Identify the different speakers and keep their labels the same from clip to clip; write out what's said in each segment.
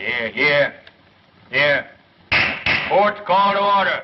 Speaker 1: Here. Court's call to order.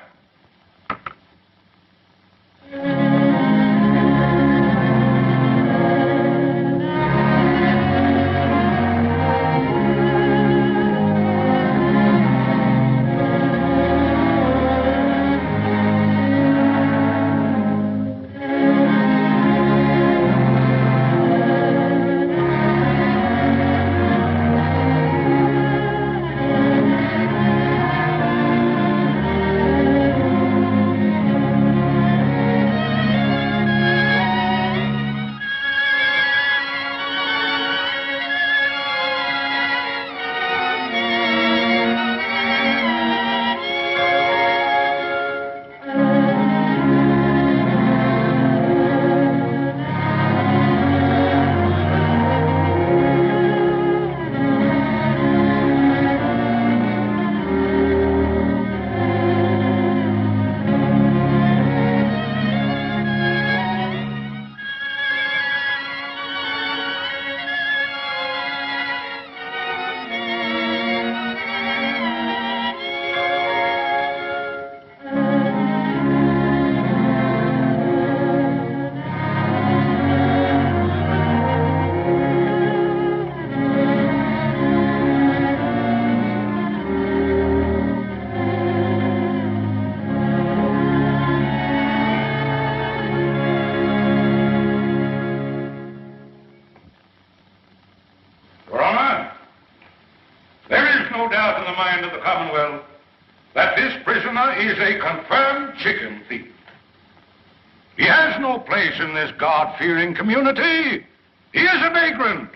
Speaker 2: In this God-fearing community, he is a vagrant.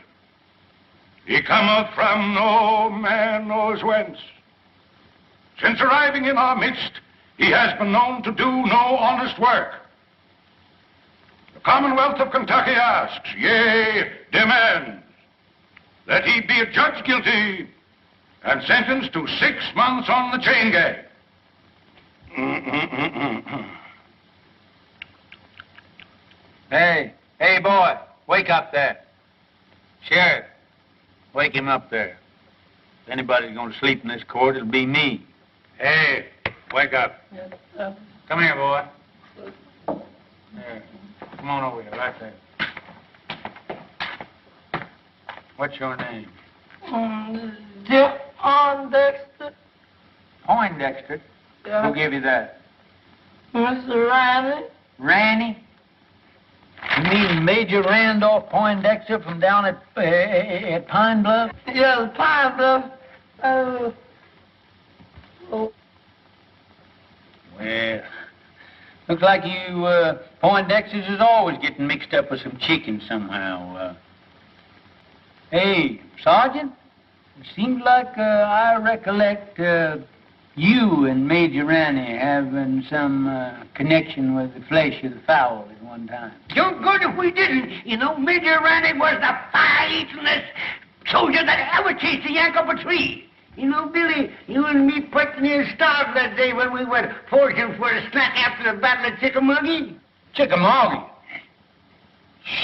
Speaker 2: He cometh from no man knows whence. Since arriving in our midst, he has been known to do no honest work. The Commonwealth of Kentucky asks, yea, demands, that he be adjudged guilty and sentenced to 6 months on the chain gang.
Speaker 1: Hey, boy, wake up there. Sheriff, wake him up there. If anybody's going to sleep in this court, it'll be me. Hey, wake up. Come here, boy. There. Come on over here, right there. What's your name?
Speaker 3: Poindexter.
Speaker 1: Poindexter?
Speaker 3: Yeah.
Speaker 1: Who gave you that?
Speaker 3: Mr. Riley.
Speaker 1: Ranny? You mean Major Randolph Poindexter from down at Pine Bluff?
Speaker 3: Yeah, Pine Bluff.
Speaker 1: Well, looks like you Poindexters is always getting mixed up with some chicken somehow. Hey, Sergeant, it seems like I recollect you and Major Ranny having some connection with the flesh of the fowl at one time.
Speaker 4: You're good if we didn't. You know, Major Ranny was the fire-eatingest soldier that ever chased a yank up a tree. You know, Billy, you and me pretty near starved that day when we went foraging for a snack after the Battle of Chickamauga.
Speaker 1: Chickamauga?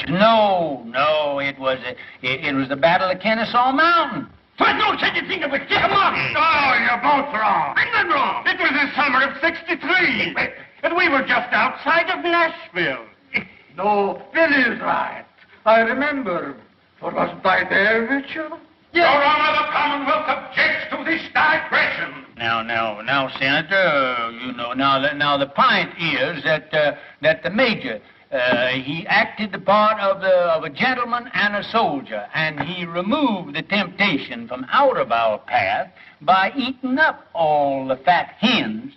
Speaker 1: No, it was the Battle of Kennesaw Mountain.
Speaker 4: There's no such a thing as a Chickamauga.
Speaker 2: Oh, you're both wrong.
Speaker 4: I'm not wrong.
Speaker 2: It was the summer of '63, and we were just outside of Nashville.
Speaker 5: No, Billy's right. I remember. For wasn't I there, Mitchell?
Speaker 2: Your Honor, the Commonwealth objects to this digression.
Speaker 1: Now, Senator, you know, now the point is that the Major, he acted the part of a gentleman and a soldier, and he removed the temptation from out of our path by eating up all the fat hens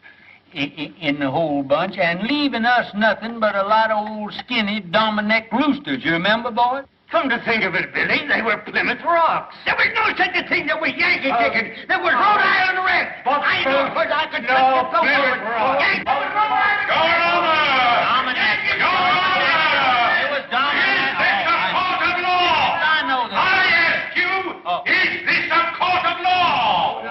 Speaker 1: in the whole bunch and leaving us nothing but a lot of old skinny Dominic roosters. You remember, boy?
Speaker 4: Come to think of it, Billy, they were Plymouth Rocks. There was no such a thing that was Yankee chicken. There was Rhode Island Red. I know because I could touch the
Speaker 2: Plymouth Rock.
Speaker 4: Yankee was Rhode Island.
Speaker 2: Your Honor!
Speaker 1: Dominic.
Speaker 2: Your Honor!
Speaker 1: It was Dominic.
Speaker 2: Is this a court of law?
Speaker 1: I know that.
Speaker 2: I ask you, is this a court of law?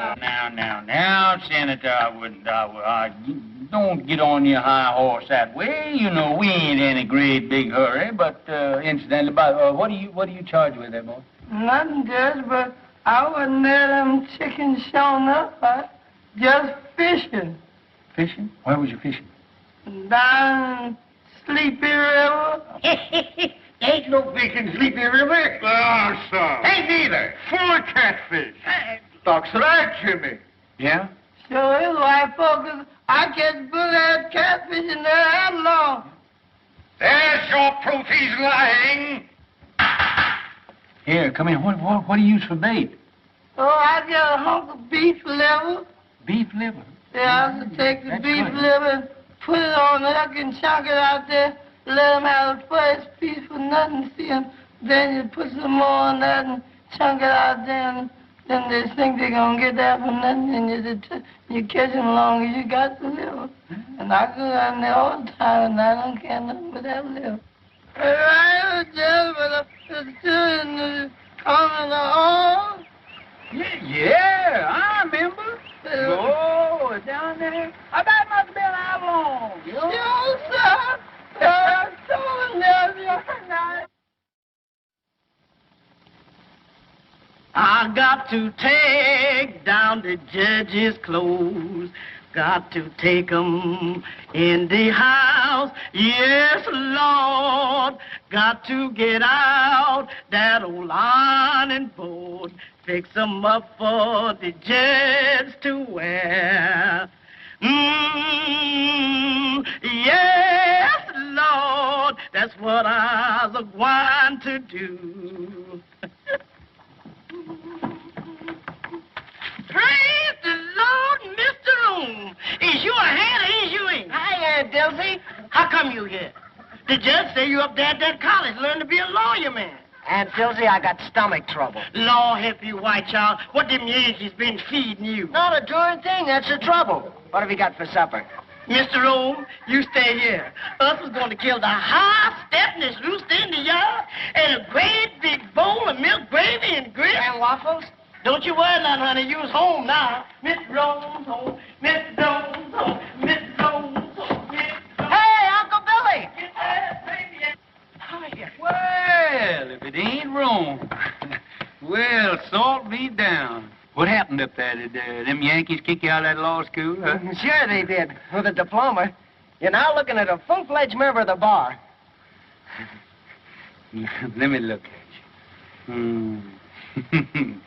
Speaker 1: Now, Senator, I don't get on your high horse that way. You know, we ain't in a great big hurry, but incidentally, what are you charged with there, boy?
Speaker 3: Nothing, Judge, but I wasn't there, them chickens showing up. I just fishing.
Speaker 1: Fishing? Where was you fishing?
Speaker 3: Down Sleepy River.
Speaker 4: Ain't no fish in Sleepy River.
Speaker 2: Ah, son.
Speaker 4: Ain't neither.
Speaker 5: Full of catfish. That's right, Jimmy.
Speaker 1: Yeah?
Speaker 3: Sure is, white folks. I catch bull-head catfish in there that long.
Speaker 2: There's your proof he's lying.
Speaker 1: Here, come in. What do you use for bait?
Speaker 3: Oh, I got a hunk of beef liver.
Speaker 1: Beef liver.
Speaker 3: Yeah, I could take the
Speaker 1: That's
Speaker 3: beef
Speaker 1: good.
Speaker 3: liver and put it on the hook and chunk it out there. Let them have the first piece for nothing, see 'em. Then you put some more on that and chunk it out there. And then they think they're going to get that for nothing. And you catch them long as you got the liver. And I go down there all the time, and I don't care nothing but that liver. Right, gentlemen, the student coming on.
Speaker 1: Yeah, I remember. Oh, down there. That must have been how long?
Speaker 3: Sure, sir. I told them the other night. I got to take down the judge's clothes. Got to take 'em in the house. Yes, Lord. Got to get out that old ironing board. Fix 'em up for the judge to wear. Yes, Lord. That's what I was going to do. Praise the Lord, Mr. Room. Is you a hand or is you ain't? Hi, Aunt Dilsey. How come you here? The judge say you up there at that college learning to be a lawyer man.
Speaker 4: Aunt Dilsey, I got stomach trouble.
Speaker 3: Lord help you, white child. What them Yankees been feeding you?
Speaker 4: Not a darn thing. That's the trouble. What have you got for supper?
Speaker 3: Mr. Rome, you stay here. Us is going to kill the high-stepness rooster in the yard and a great big bowl of milk gravy and grits.
Speaker 4: And waffles?
Speaker 3: Don't you worry none, honey. You's home now. Miss Rome's home. Miss Rome's home. Miss Rome's home.
Speaker 4: Hey, Uncle Billy!
Speaker 1: Well, if it ain't Rome. Well, salt me down. What happened up there? Did them Yankees kick you out of that law school, huh?
Speaker 4: Sure they did, with a diploma. You're now looking at a full-fledged member of the bar.
Speaker 1: Let me look at you.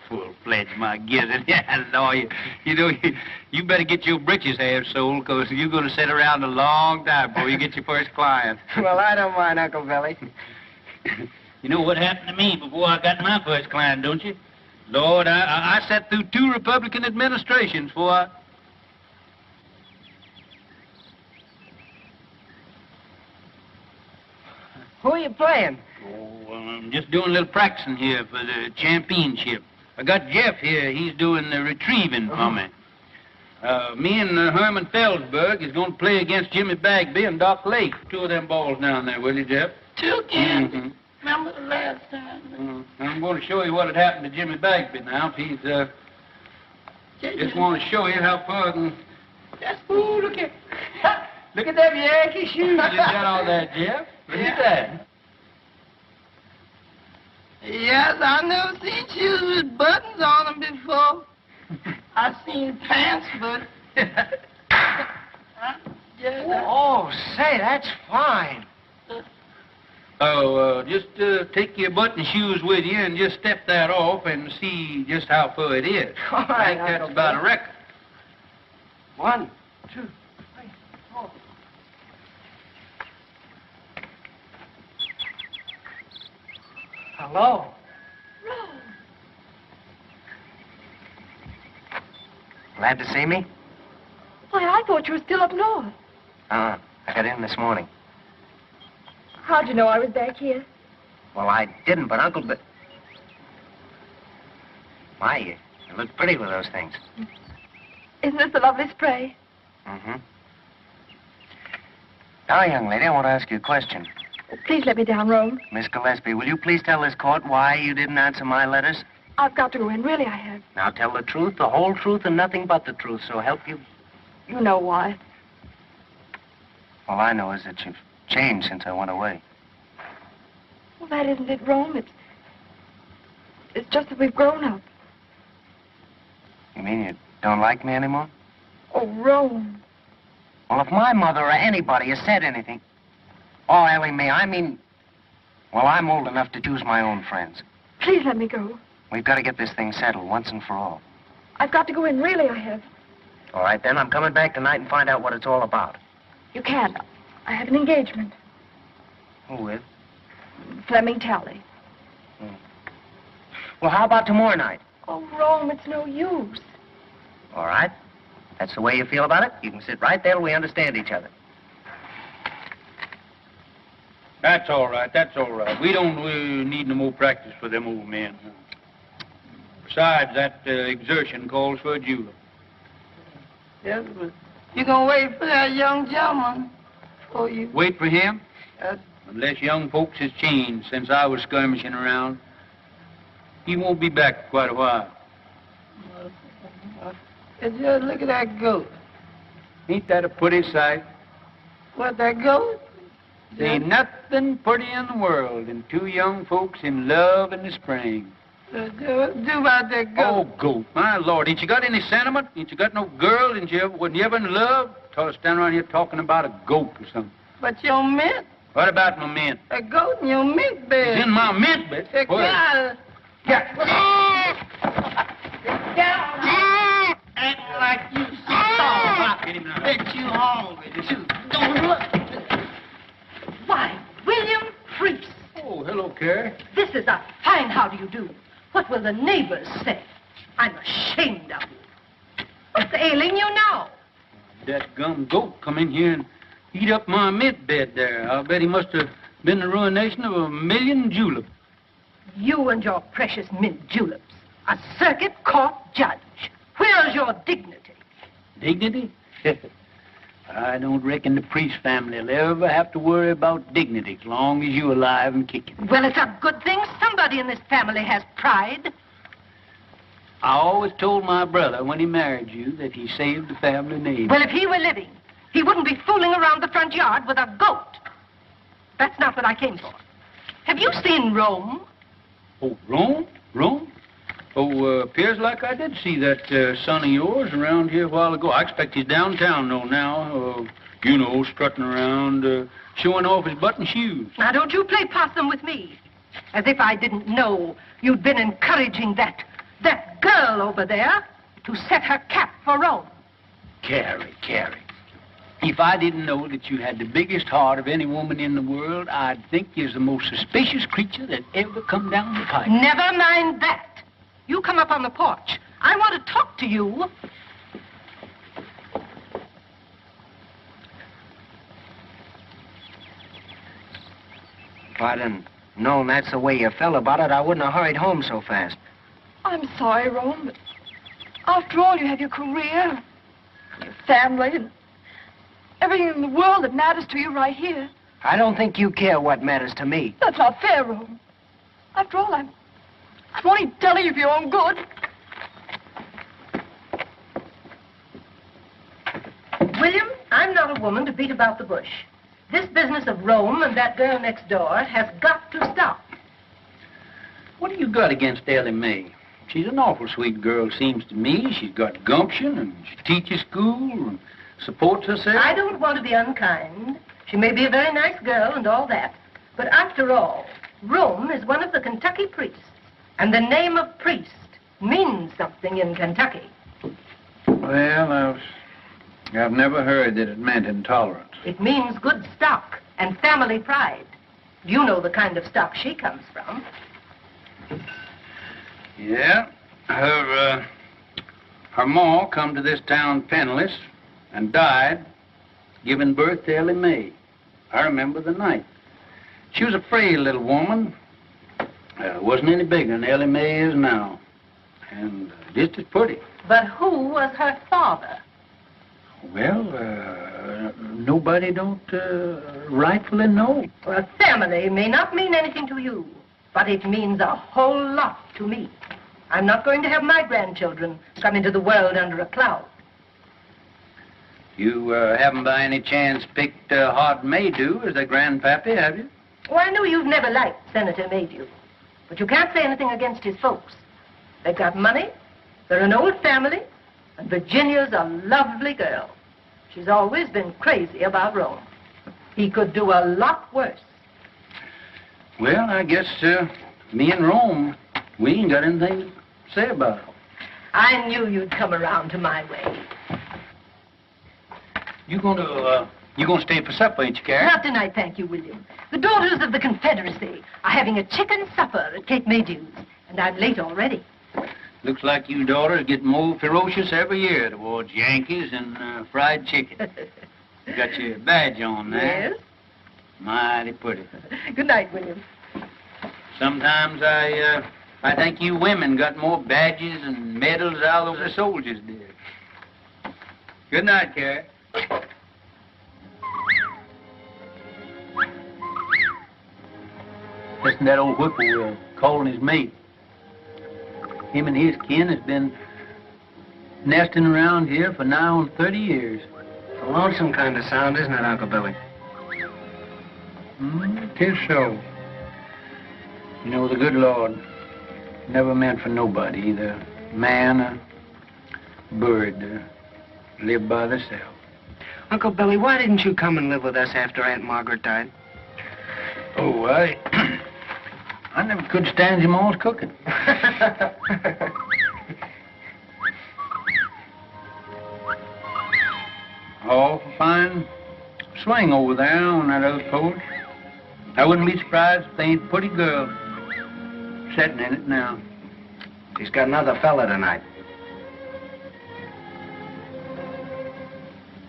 Speaker 1: Full-fledged, my gizzard. Yeah, lawyer. You know, you better get your britches half sold, because you're going to sit around a long time before you get your first client.
Speaker 4: Well, I don't mind, Uncle Billy.
Speaker 1: You know what happened to me before I got my first client, don't you? Lord, I sat through 2 Republican administrations before I...
Speaker 4: Who are you playing?
Speaker 1: Oh, I'm just doing a little practicing here for the championship. I got Jeff here. He's doing the retrieving for me. Me and Herman Felsberg is going to play against Jimmy Bagby and Doc Lake. 2 of them balls down there, will you, Jeff?
Speaker 3: 2 again.
Speaker 1: Mm-hmm.
Speaker 3: Remember the last time?
Speaker 1: I'm going to show you what had happened to Jimmy Bagby now. If he's, just want to show you how far I can...
Speaker 3: Ooh, look at...
Speaker 1: Look at them Yankee shoes you got on there, Jeff. Look at that.
Speaker 3: Yes, I never seen shoes with buttons on them before. I seen pants, but...
Speaker 4: Oh, say, that's fine.
Speaker 1: Oh, just take your button shoes with you and just step that off and see just how far it is.
Speaker 4: All right,
Speaker 1: I think that's
Speaker 4: Uncle
Speaker 1: about
Speaker 4: Bill.
Speaker 1: a record.
Speaker 4: 1, 2, 3, 4. Hello. Glad to see me?
Speaker 6: Why, I thought you were still up north.
Speaker 4: I got in this morning.
Speaker 6: How'd you know I was back here?
Speaker 4: Well, I didn't, but Uncle... My, you look pretty with those things.
Speaker 6: Isn't this a lovely spray?
Speaker 4: Mm-hmm. Now, young lady, I want to ask you a question.
Speaker 6: Please let me down, Rome.
Speaker 4: Miss Gillespie, will you please tell this court why you didn't answer my letters?
Speaker 6: I've got to go in. Really, I have.
Speaker 4: Now, tell the truth, the whole truth, and nothing but the truth, so help you.
Speaker 6: You know why.
Speaker 4: All I know is that you've changed since I went away.
Speaker 6: Well, that isn't it, Rome. It's just that we've grown up.
Speaker 7: You mean you don't like me anymore?
Speaker 6: Oh, Rome.
Speaker 7: Well, if my mother or anybody has said anything... Oh, Ellie May, I mean... Well, I'm old enough to choose my own friends.
Speaker 6: Please let me go.
Speaker 7: We've got to get this thing settled once and for all.
Speaker 6: I've got to go in, really, I have.
Speaker 7: All right, then, I'm coming back tonight and find out what it's all about.
Speaker 6: You can't. I have an engagement.
Speaker 7: Who with?
Speaker 6: Fleming Talley.
Speaker 7: Well, how about tomorrow night?
Speaker 6: Oh, Rome, it's no use.
Speaker 7: All right. That's the way you feel about it. You can sit right there till we understand each other.
Speaker 1: That's all right. That's all right. We don't need no more practice for them old men. Besides, that exertion calls for a julep.
Speaker 3: Yes, but you gonna wait for that young gentleman for you.
Speaker 1: Wait for him? Unless young folks has changed since I was skirmishing around. He won't be back for quite a while.
Speaker 3: Just look at that goat.
Speaker 1: Ain't that a pretty sight?
Speaker 3: What, that goat?
Speaker 1: There ain't nothing pretty in the world than two young folks in love in the spring.
Speaker 3: What do about that goat?
Speaker 1: Oh, goat. My Lord, ain't you got any sentiment? Ain't you got no girl? Wasn't you ever in love? Stand around here talking about a goat or something.
Speaker 3: But your mint.
Speaker 1: What about my mint?
Speaker 3: A goat in your mint bed.
Speaker 1: It's in my mint bed?
Speaker 3: Get out. Acting like you starved. I bet you hungry. Don't look.
Speaker 8: Why, William Priest.
Speaker 1: Oh, hello, Carrie.
Speaker 8: This is a fine how do you do. What will the neighbors say? I'm ashamed of you. What's ailing you now?
Speaker 1: That gum goat come in here and eat up my mint bed there. I'll bet he must have been the ruination of 1,000,000 juleps.
Speaker 8: You and your precious mint juleps. A circuit court judge. Where's your dignity?
Speaker 1: Dignity? I don't reckon the Priest family will ever have to worry about dignity as long as you're alive and kicking.
Speaker 8: Well, it's a good thing somebody in this family has pride.
Speaker 1: I always told my brother when he married you that he saved the family name.
Speaker 8: Well, if he were living, he wouldn't be fooling around the front yard with a goat. That's not what I came for. Have you seen Rome?
Speaker 1: Oh, Rome? Rome? Oh, appears like I did see that son of yours around here a while ago. I expect he's downtown, though, now. Strutting around, showing off his button shoes.
Speaker 8: Now, don't you play possum with me. As if I didn't know you'd been encouraging that girl over there to set her cap for Rome.
Speaker 1: Carrie. If I didn't know that you had the biggest heart of any woman in the world, I'd think you're the most suspicious creature that ever come down the pipe.
Speaker 8: Never mind that. You come up on the porch. I want to talk to you.
Speaker 7: If I'd have known that's the way you felt about it, I wouldn't have hurried home so fast.
Speaker 6: I'm sorry, Rome, but after all, you have your career, your family, and everything in the world that matters to you right here.
Speaker 7: I don't think you care what matters to me.
Speaker 6: That's not fair, Rome. After all, I'm only telling you for your own good.
Speaker 8: William, I'm not a woman to beat about the bush. This business of Rome and that girl next door has got to stop.
Speaker 1: What do you got against Ellie May? She's an awful sweet girl, seems to me. She's got gumption, and she teaches school and supports herself.
Speaker 8: I don't want to be unkind. She may be a very nice girl and all that. But after all, Rome is one of the Kentucky priests. And the name of priest means something in Kentucky.
Speaker 1: Well, I've never heard that it meant intolerance.
Speaker 8: It means good stock and family pride. Do you know the kind of stock she comes from?
Speaker 1: Yeah. Her ma come to this town penniless and died giving birth to Ellie May. I remember the night. She was a frail little woman. Wasn't any bigger than Ellie May is now. And just as pretty.
Speaker 8: But who was her father?
Speaker 1: Well, nobody don't rightfully know.
Speaker 8: Well, family may not mean anything to you, but it means a whole lot to me. I'm not going to have my grandchildren come into the world under a cloud.
Speaker 1: You haven't by any chance picked Hod Maydew as a grandpappy, have you?
Speaker 8: Oh, I know you've never liked Senator Maydew, but you can't say anything against his folks. They've got money, They're an old family, and Virginia's a lovely girl. She's always been crazy about Rome. He could do a lot worse.
Speaker 1: Well, I guess me and Rome, we ain't got anything to say about it.
Speaker 8: I knew you'd come around to my way.
Speaker 1: You gonna stay for supper, ain't you, Carrie?
Speaker 8: Not tonight, thank you, William. The daughters of the Confederacy are having a chicken supper at Cape Maydew's, and I'm late already.
Speaker 1: Looks like you daughters get more ferocious every year towards Yankees and fried chicken. You got your badge on there.
Speaker 8: Yes.
Speaker 1: Mighty pretty.
Speaker 8: Good night, William.
Speaker 1: Sometimes I think you women got more badges and medals out of the soldiers did. Good night, Carrie. Listen to that old whippoorwill calling his mate. Him and his kin has been nesting around here for nigh on 30 years.
Speaker 7: It's a lonesome kind of sound, isn't it, Uncle Billy?
Speaker 1: Tis so. You know, the good Lord never meant for nobody, either man or bird, to live by themselves.
Speaker 7: Uncle Billy, why didn't you come and live with us after Aunt Margaret died?
Speaker 1: Oh, I never could stand your mom's cooking. Oh, fine swing over there on that other porch. I wouldn't be surprised if they ain't a pretty girl sitting in it now.
Speaker 7: She's got another fella tonight.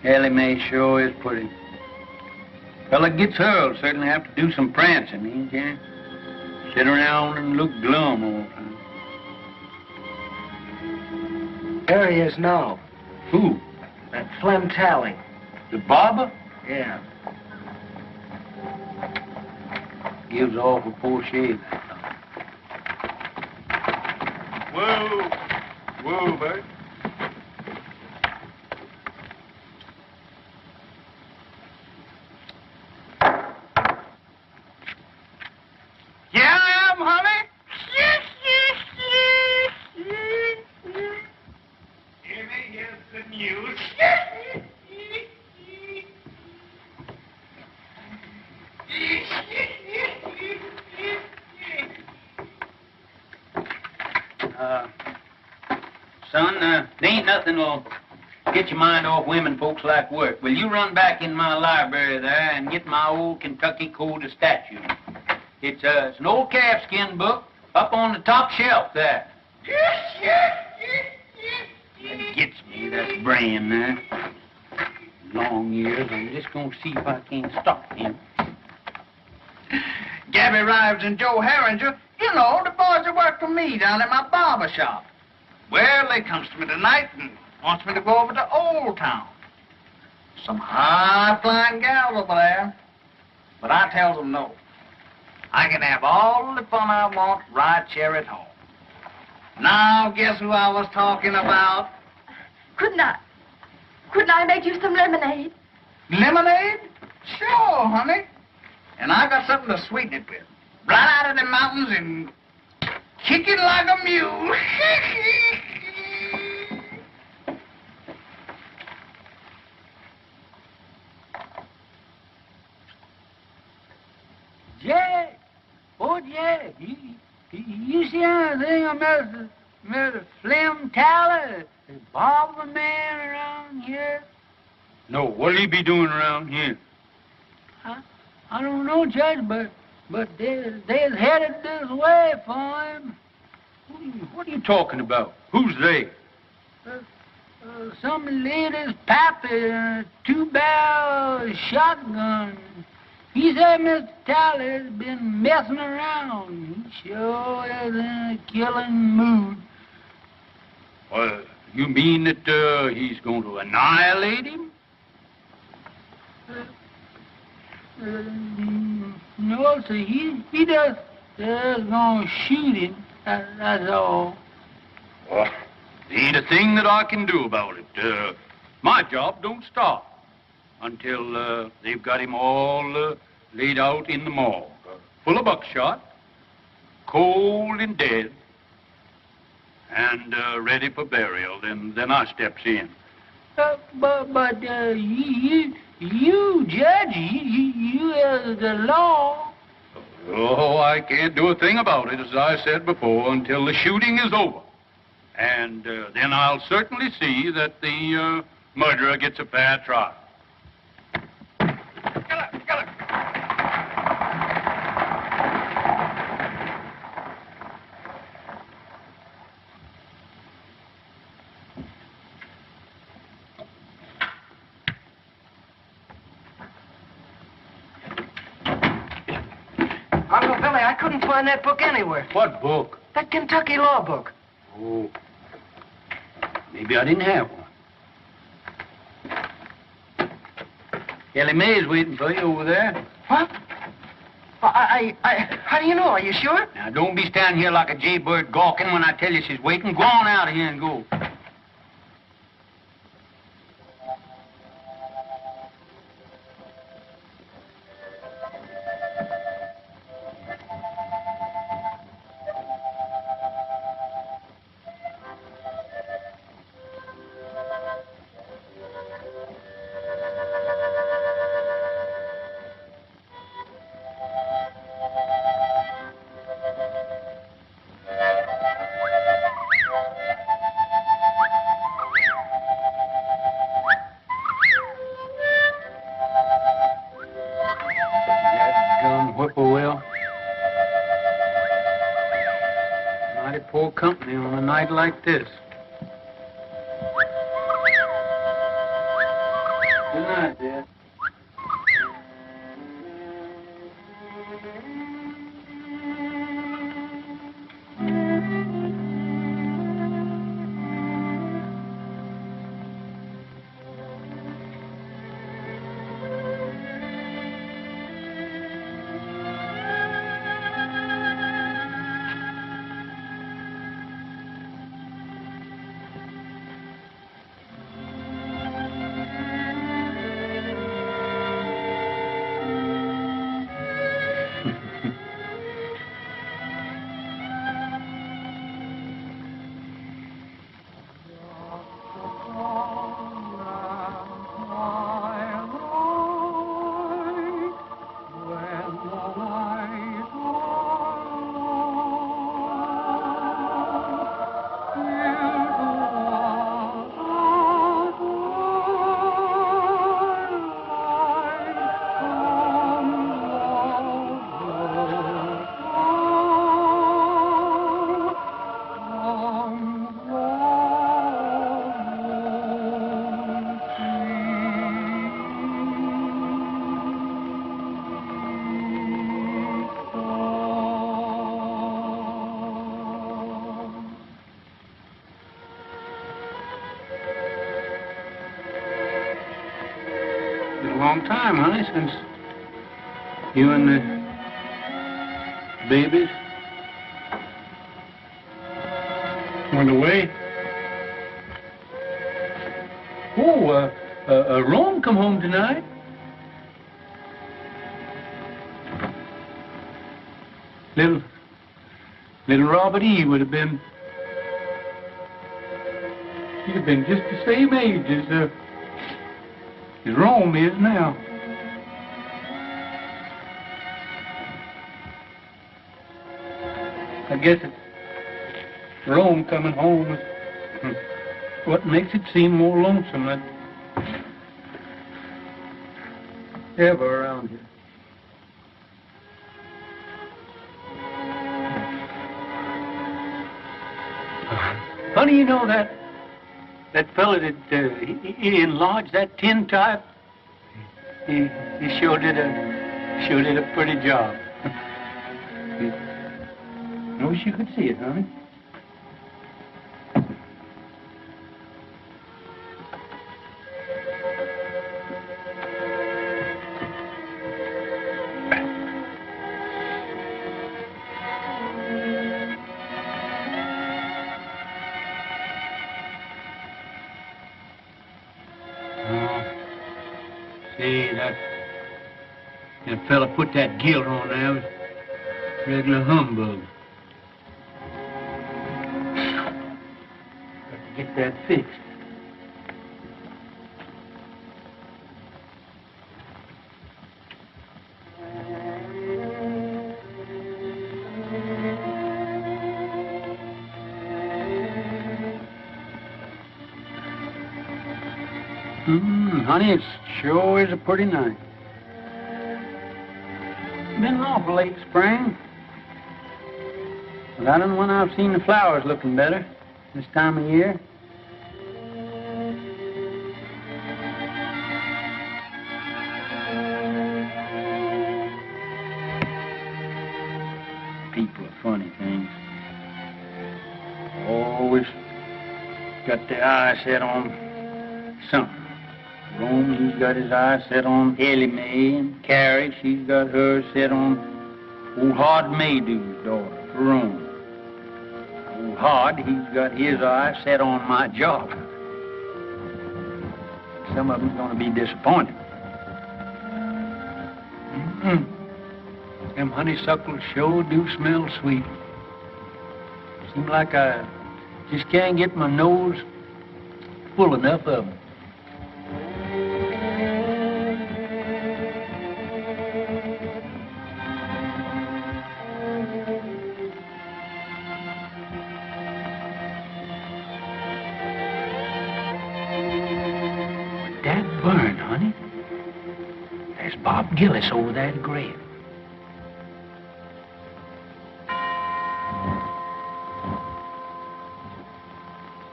Speaker 1: Ellie May sure is pretty. Fella gets her will certainly have to do some prancing, he can't sit around and look glum all the time.
Speaker 7: There he is now.
Speaker 1: Who?
Speaker 7: That Flem Tally.
Speaker 1: The barber?
Speaker 7: Yeah.
Speaker 1: Gives off a poor shave.
Speaker 2: Whoa. Whoa, Bert.
Speaker 4: Yeah, I am, honey.
Speaker 2: Here's the news.
Speaker 1: Son, there ain't nothing will get your mind off women folks like work. Will you run back in my library there and get my old Kentucky Code of Statutes? It's an old calfskin book up on the top shelf there. That gets me, that brain there. Long years, I'm just gonna see if I can't stop him.
Speaker 4: Gabby Rives and Joe Herringer, you know, the boys that work for me down at my barber shop. Well, they comes to me tonight and wants me to go over to Old Town. Some high-flying gals over there. But I tells them no. I can have all the fun I want right here at home. Now, guess who I was talking about?
Speaker 6: Couldn't I make you some lemonade?
Speaker 4: Lemonade? Sure, honey. And I got something to sweeten it with. Right out of the mountains and kick it like a mule.
Speaker 1: Jack! Oh, Jack! You see anything of Mr. Flem Tally, the barber man around here? No, what'll he be doing around here? I don't know, Judge, but they're headed this way for him. What are you talking about? Who's they? Some lady's pappy, a 2-barrel shotgun. He said Mr. Tally's been messing around. He sure is in a killing mood. Well, you mean that he's going to annihilate him? No, sir. He just going to shoot him. That's all. Well, there ain't a thing that I can do about it. My job don't stop until they've got him all laid out in the morgue, full of buckshot, cold and dead.
Speaker 2: and ready for burial. Then I steps in.
Speaker 1: But you, Judge, you the law.
Speaker 2: Oh, I can't do a thing about it, as I said before, until the shooting is over. And then I'll certainly see that the murderer gets a fair trial.
Speaker 7: Uncle Billy, I couldn't find that book anywhere.
Speaker 1: What book?
Speaker 7: That Kentucky law book.
Speaker 1: Oh, maybe I didn't have one. Ellie May's waiting for you over there.
Speaker 7: What? How do you know? Are you sure?
Speaker 1: Now, don't be standing here like a jaybird gawking when I tell you she's waiting. Go on out of here and go. Whippoorwill. Mighty poor company on a night like this. Good night, Dad. Long time, honey, since you and the babies went away. Oh, Rome come home tonight. Little Robert E. would have been, he'd have been just the same age as Rome is now. I guess it's Rome coming home is what makes it seem more lonesome than ever around here. Funny, you know that fella that he enlarged that tin type. He sure did a pretty job. I wish you could see it, honey. That fella put that gilt on there was regular humbug. get that fixed. Honey, it sure is a pretty night. Been an awful late spring. But I don't know when I've seen the flowers looking better this time of year. People are funny things. Always got their eyes set on something. Jerome, he's got his eyes set on Ellie May, and Carrie, she's got hers set on old Hard Maydew's daughter, Jerome. Old Hard, he's got his eyes set on my job. Some of them's going to be disappointed. Them honeysuckles sure do smell sweet. Seems like I just can't get my nose full enough of them. Burn, honey. There's Bob Gillis over that grave.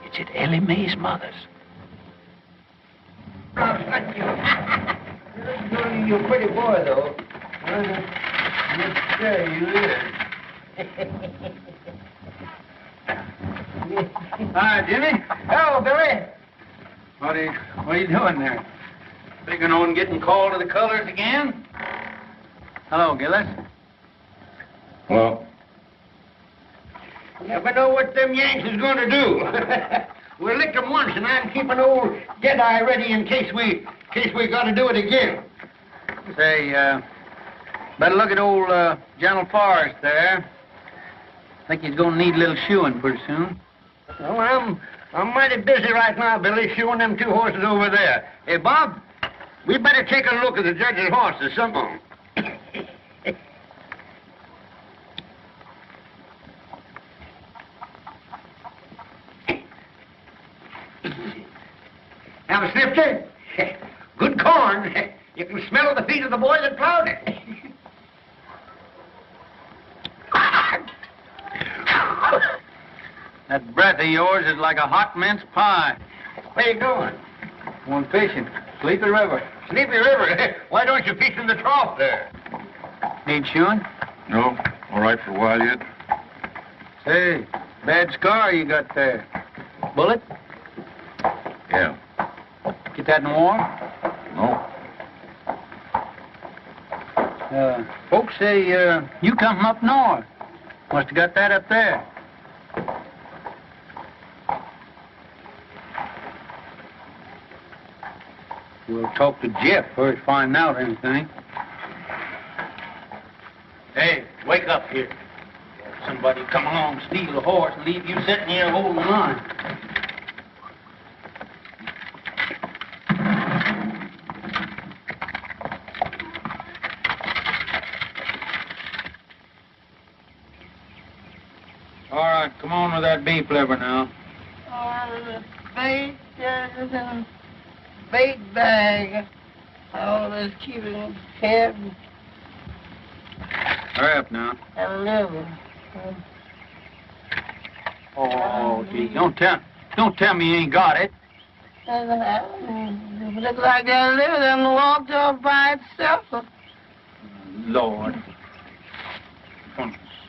Speaker 1: It's at Ellie May's mother's.
Speaker 4: You're a pretty boy, though. Yes, sir, you is.
Speaker 1: Hi, Jimmy.
Speaker 4: Hello, Billy.
Speaker 1: What are you doing there? Figuring on getting called to the colors again? Hello, Gillis.
Speaker 2: Well,
Speaker 4: You never know what them Yanks is going to do. We licked them once, and I'm keeping old Deadeye ready in case we got to do it again.
Speaker 1: Say, better look at old General Forrest there. Think he's going to need a little shoeing pretty soon.
Speaker 4: Well, I'm mighty busy right now, Billy, shoeing them two horses over there. Hey, Bob, we better take a look at the judge's horses, some of them. Now, Snifter, good corn. You can smell the feet of the boy that plowed it.
Speaker 1: That breath of yours is like a hot mince pie.
Speaker 4: Where you going?
Speaker 1: Going fishing. Sleepy River.
Speaker 4: Sleepy River? Why don't you fish in the trough there?
Speaker 1: Need shoeing?
Speaker 2: no, all right for a while yet.
Speaker 1: Say, bad scar you got there. Bullet?
Speaker 2: Yeah.
Speaker 1: Get that in the war?
Speaker 2: No.
Speaker 1: Folks say you come from up north. Must have got that up there. We'll talk to Jeff first, find out anything. Hey, wake up here. Somebody come along, steal a horse, and leave you sitting here holding the line. All right, come on with that beef liver now.
Speaker 3: The bait is in a bait bag. All this keeping head
Speaker 1: Hurry up now.
Speaker 3: and liver.
Speaker 1: Oh, gee, don't tell me you ain't got it.
Speaker 3: It looked like that liver done walked off by itself.
Speaker 1: Lord.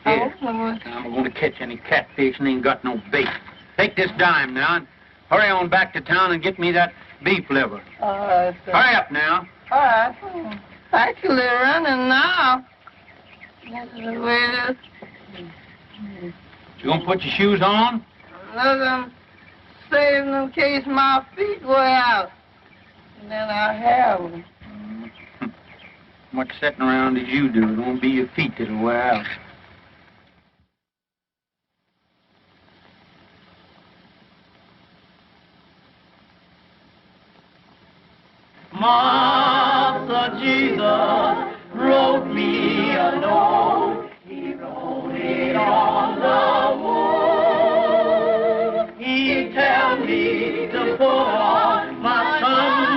Speaker 1: Here, I'm going to catch any catfish and ain't got no bait. Take this dime now and hurry on back to town and get me that beef liver.
Speaker 3: All right, sir.
Speaker 1: Hurry up now.
Speaker 3: All right. Actually running now. This is the way it is.
Speaker 1: You going to put your shoes on?
Speaker 3: Look, I'm saving in case my feet go out. And then I have them.
Speaker 1: Much sitting around as you do. It won't be your feet that'll wear out.
Speaker 3: Master Jesus wrote me a note. He wrote it on the wall. He tell me to put on my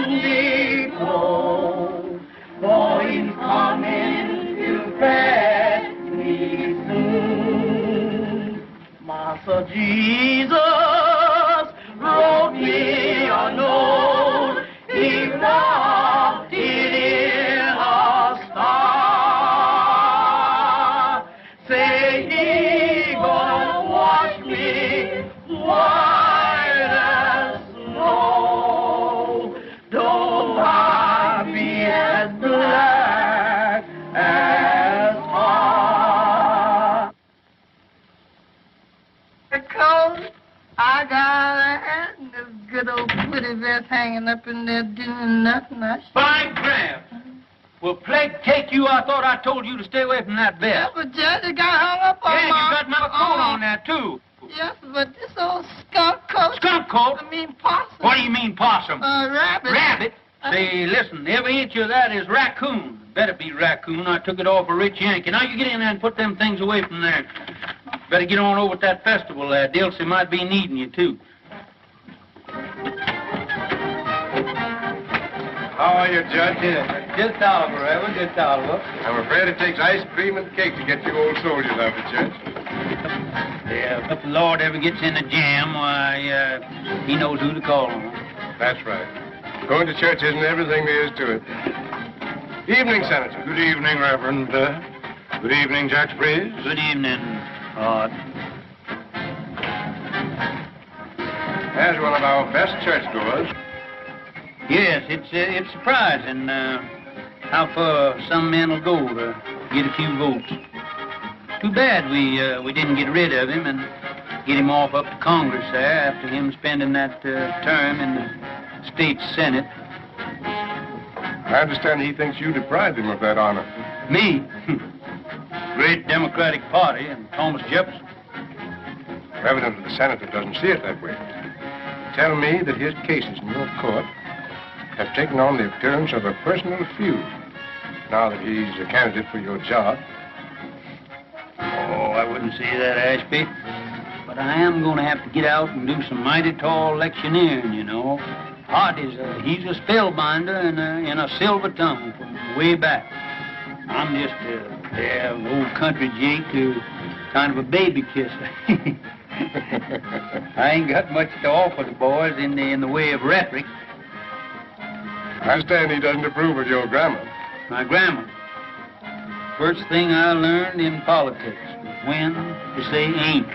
Speaker 3: Sunday clothes, for he's coming to fetch me soon. Master Jesus wrote me a note. He wrote it in a star. Say he gonna wash me white as snow. Though I be as black as tar. Because I got a hat and this good old pretty vest hanging up in there doing nothing.
Speaker 1: Fine crab. Well, plague take you, I thought I told you to stay away from that
Speaker 3: Yeah,
Speaker 1: vest.
Speaker 3: but Judge, it got hung up on
Speaker 1: Yeah,
Speaker 3: my...
Speaker 1: you got my coat on there, too.
Speaker 3: Yes, but this old skunk coat...
Speaker 1: Skunk coat?
Speaker 3: I mean possum.
Speaker 1: What do you mean, possum?
Speaker 3: Rabbit.
Speaker 1: Rabbit? Say, listen, every inch of that is raccoon. Better be raccoon. I took it off a rich Yankee. Now you get in there and put them things away from there. Better get on over at that festival there. Dilsey might be needing you, too.
Speaker 2: How are you, Judge?
Speaker 1: Just Oliver, Evan, just Oliver.
Speaker 2: I'm afraid it takes ice cream and cake to get you old soldiers out of it, Judge.
Speaker 1: Yeah, if the Lord ever gets in a jam, why, he knows who to call on.
Speaker 2: That's right. Going to church isn't everything there is to it. Evening, Senator. Good evening, Reverend. Good evening, Judge Breeze.
Speaker 1: Good evening, Art.
Speaker 2: As one of our best churchgoers.
Speaker 1: Yes, it's surprising how far some men will go to get a few votes. Too bad we didn't get rid of him and get him off up to Congress there after him spending that term in the state Senate.
Speaker 2: I understand he thinks you deprived him of that honor.
Speaker 1: Me? Great Democratic Party and Thomas Jefferson.
Speaker 2: Evidently, the senator doesn't see it that way. Tell me that his cases in your court have taken on the appearance of a personal feud now that he's a candidate for your job.
Speaker 1: Oh, I wouldn't say that, Ashby. But I am going to have to get out and do some mighty tall electioneering, you know. Hart he's a spellbinder in a silver tongue from way back. I'm just an old country Jake who kind of a baby kisser. I ain't got much to offer the boys in the way of rhetoric.
Speaker 2: I understand he doesn't approve of your grammar.
Speaker 1: My grammar. First thing I learned in politics was when to say ain't.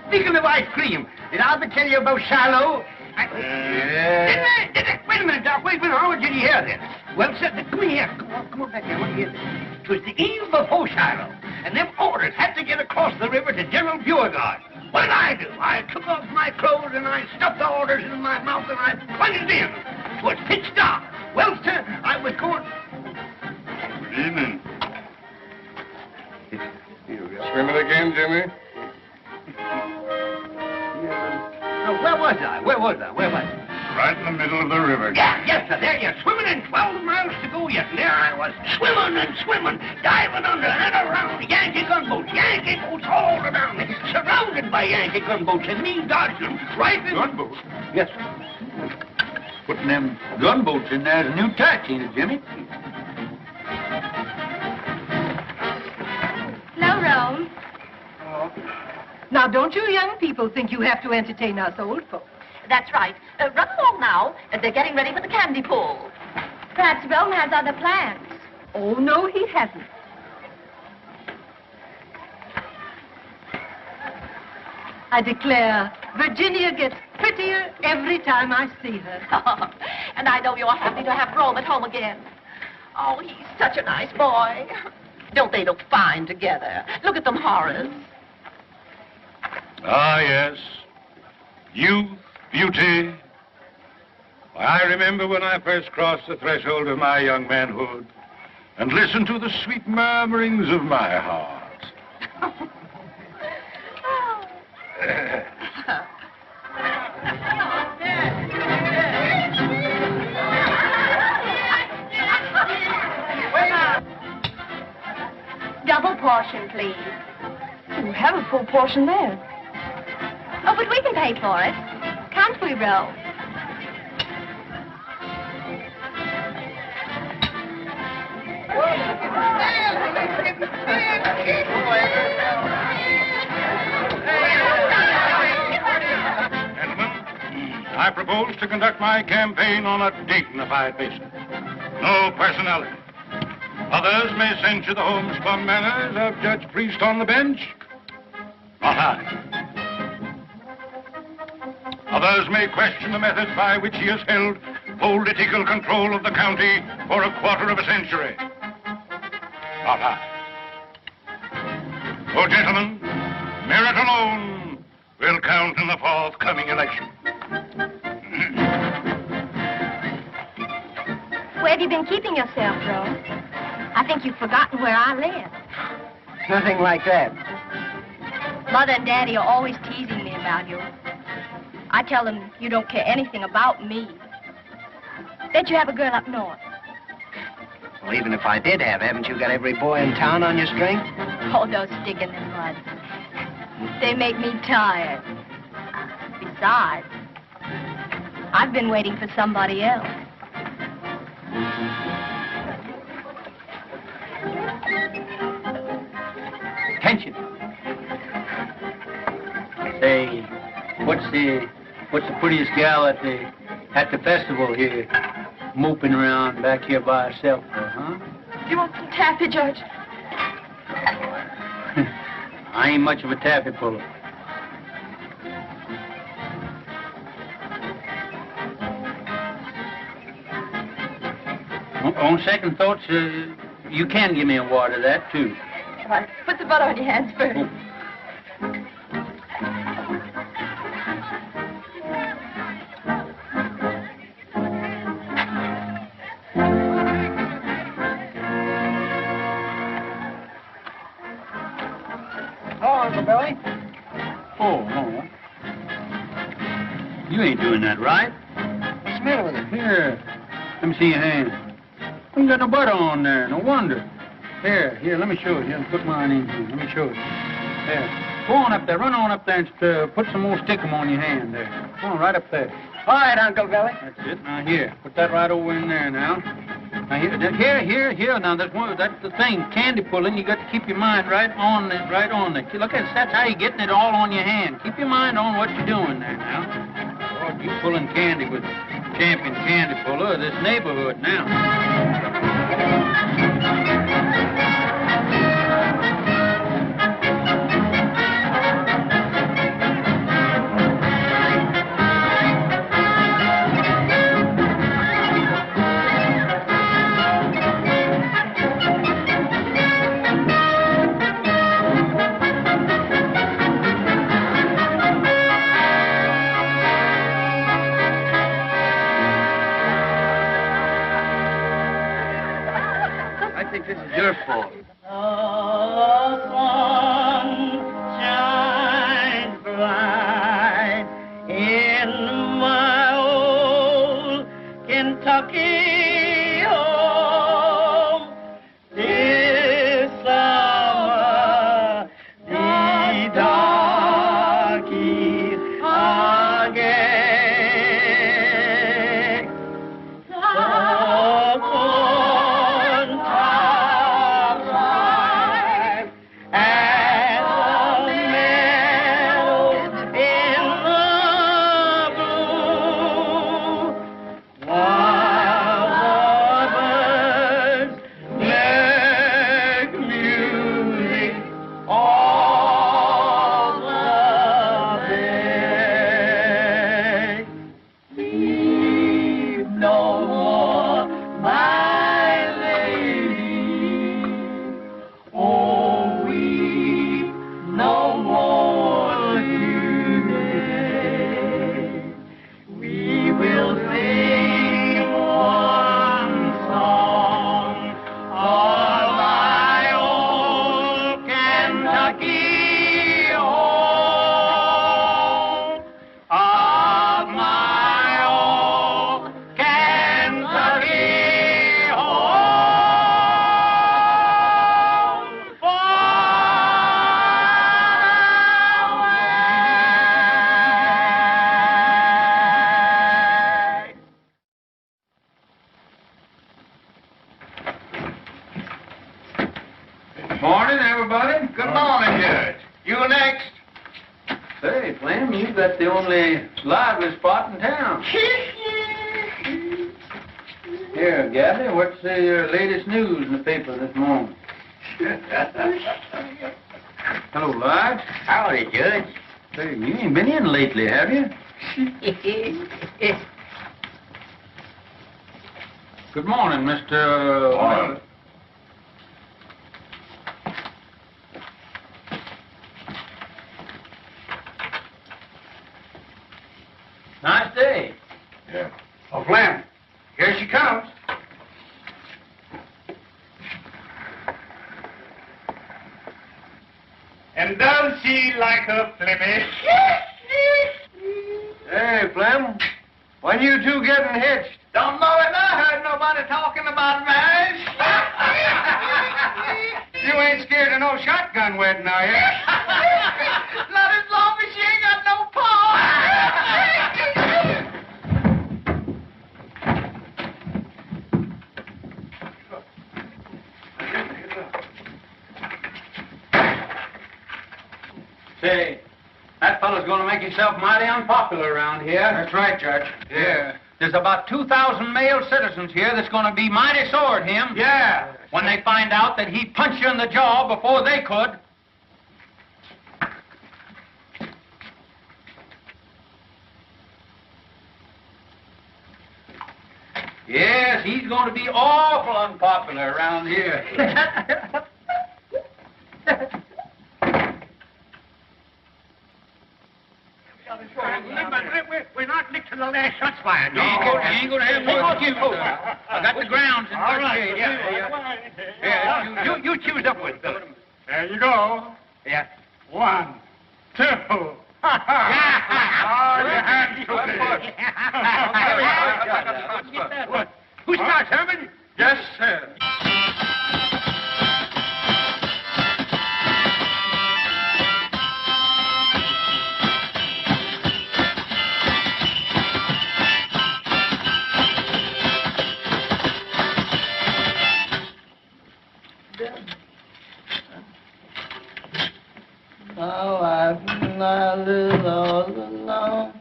Speaker 4: Speaking of ice cream, did Alvin tell you about Shiloh? Didn't I? Wait a minute, Doc. Wait a minute. How did you hear this? Well, come here. Come on back here. What do you hear this? It was the eve before Shiloh, and them orders had to get across the river to General Beauregard. What did I do? I took off my clothes and I stuffed the orders in my mouth and I plunged in. It was pitch dark. Well, sir, I was going...
Speaker 2: Good evening. Swimming again, Jimmy?
Speaker 4: Where was I?
Speaker 2: Right in the middle of the river.
Speaker 4: Yeah, yes, sir. There you're swimming in 12 miles to go yet. And there I was, swimming and swimming, diving under and around Yankee gunboats all around me, surrounded by Yankee gunboats, and me dodging them right in...
Speaker 1: Gunboats?
Speaker 4: Yes,
Speaker 1: Putting them gunboats in there is a new tax, ain't it, Jimmy?
Speaker 8: Now, Rome. Now, don't you young people think you have to entertain us old folks?
Speaker 6: That's right. Run along now. They're getting ready for the candy pull. Perhaps Rome has other plans.
Speaker 8: Oh, no, he hasn't. I declare, Virginia gets prettier every time I see her.
Speaker 6: And I know you're happy to have Rome at home again. Oh, he's such a nice boy. Don't they look fine together? Look at them, Horace.
Speaker 2: Ah, yes. Youth, beauty. Why, I remember when I first crossed the threshold of my young manhood and listened to the sweet murmurings of my heart.
Speaker 6: Oh,
Speaker 9: portion, please.
Speaker 6: You have a full portion there.
Speaker 9: Oh, but we can pay for it. Can't we, Ro?
Speaker 2: I propose to conduct my campaign on a dignified basis. No personality. Others may censure the homespun manners of Judge Priest on the bench. Not I. Others may question the methods by which he has held political control of the county for a quarter of a century. Not I. Oh, gentlemen, merit alone will count in the forthcoming election.
Speaker 9: Where have you been keeping yourself, Ro? I think you've forgotten where I live.
Speaker 7: Nothing like that.
Speaker 9: Mother and Daddy are always teasing me about you. I tell them you don't care anything about me. Bet you have a girl up north.
Speaker 7: Well, even if I did have, haven't you got every boy in town on your string?
Speaker 9: Oh, those stick in the mud. They make me tired. Besides, I've been waiting for somebody else.
Speaker 1: Attention. Say, what's the prettiest gal at the festival here, moping around back here by herself, huh?
Speaker 6: You want some taffy, Judge?
Speaker 1: I ain't much of a taffy puller. On second thoughts, you can give me a wad of that, too.
Speaker 6: All right, put the butter on your hands first.
Speaker 7: Oh, Uncle Billy.
Speaker 1: Oh. You ain't doing that right.
Speaker 7: What's the matter with it?
Speaker 1: Here, let me see your hand. You ain't got no butter on there, no wonder. Here, let me show you. Here, put mine in here. Let me show you. There. Go on up there. Run on up there and put some more stickum on your hand there. Go on, right up there.
Speaker 7: All right, Uncle Billy.
Speaker 1: That's it. Now, here. Put that right over in there now. Now, here. Now, that's the thing. Candy pulling, you got to keep your mind right on it. Look at it. That's how you're getting it all on your hand. Keep your mind on what you're doing there now. Lord, you pulling candy with champion candy puller of this neighborhood now. This is your fault.
Speaker 4: The sun shines bright in my old Kentucky home. This summer, the darkies are gay. The corn
Speaker 1: Hey, Flem, you've got the only lively spot in town. Here, Gabby, what's the latest news in the paper this morning? Hello, Lodge.
Speaker 4: Howdy, Judge.
Speaker 1: Say, you ain't been in lately, have you? Good morning, Mr.
Speaker 2: Morning.
Speaker 1: Nice day.
Speaker 2: Yeah.
Speaker 5: Oh, Flem, here she comes.
Speaker 4: And does she like her Flemish?
Speaker 5: Hey, Flem, when you two getting hitched?
Speaker 4: Don't know it. I heard nobody talking about marriage.
Speaker 5: You ain't scared of no shotgun wedding, are you?
Speaker 4: Not as long as she ain't got no paw.
Speaker 1: Say, that fellow's going to make himself mighty unpopular around here.
Speaker 5: That's right, Judge.
Speaker 1: Yeah. There's about 2,000 male citizens here that's going to be mighty sore at him.
Speaker 5: Yeah.
Speaker 1: When they find out that he punched you in the jaw before they could. Yes, he's going to be awful unpopular around here.
Speaker 4: We're not licked to the last shots fired.
Speaker 1: You ain't going to have no excuse. I got the grounds in
Speaker 4: All right,
Speaker 1: shape.
Speaker 4: yeah. You choose up with them.
Speaker 5: There you go.
Speaker 4: Yeah.
Speaker 5: 1, 2.
Speaker 4: Oh, your hands Who starts, Herman?
Speaker 5: Yes, sir.
Speaker 3: My wife and I live all alone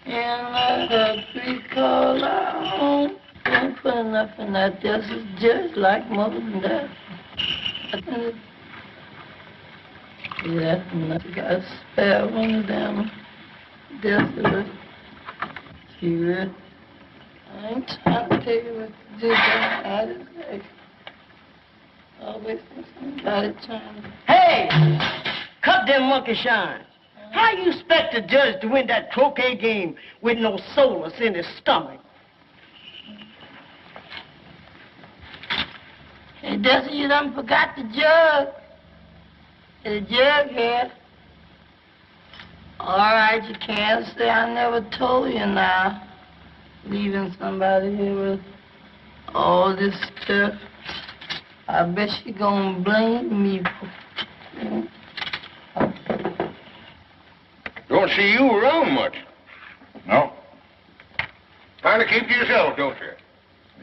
Speaker 3: in a country called our home. Don't put enough in that. This is just like more than that. Yeah, and I got to spare one of them. Desolate. Serious. I ain't trying to take it with the I just like always think somebody trying to.
Speaker 4: Hey! Cut them monkey shines. How you expect a judge to win that croquet game with no solace in his stomach?
Speaker 3: Hey, Desi, you done forgot the jug. The jug here. All right, you can't say I never told you now. Leaving somebody here with all this stuff. I bet she gonna blame me for...
Speaker 2: Don't see you around much. No. Kind of keep to yourself, don't you?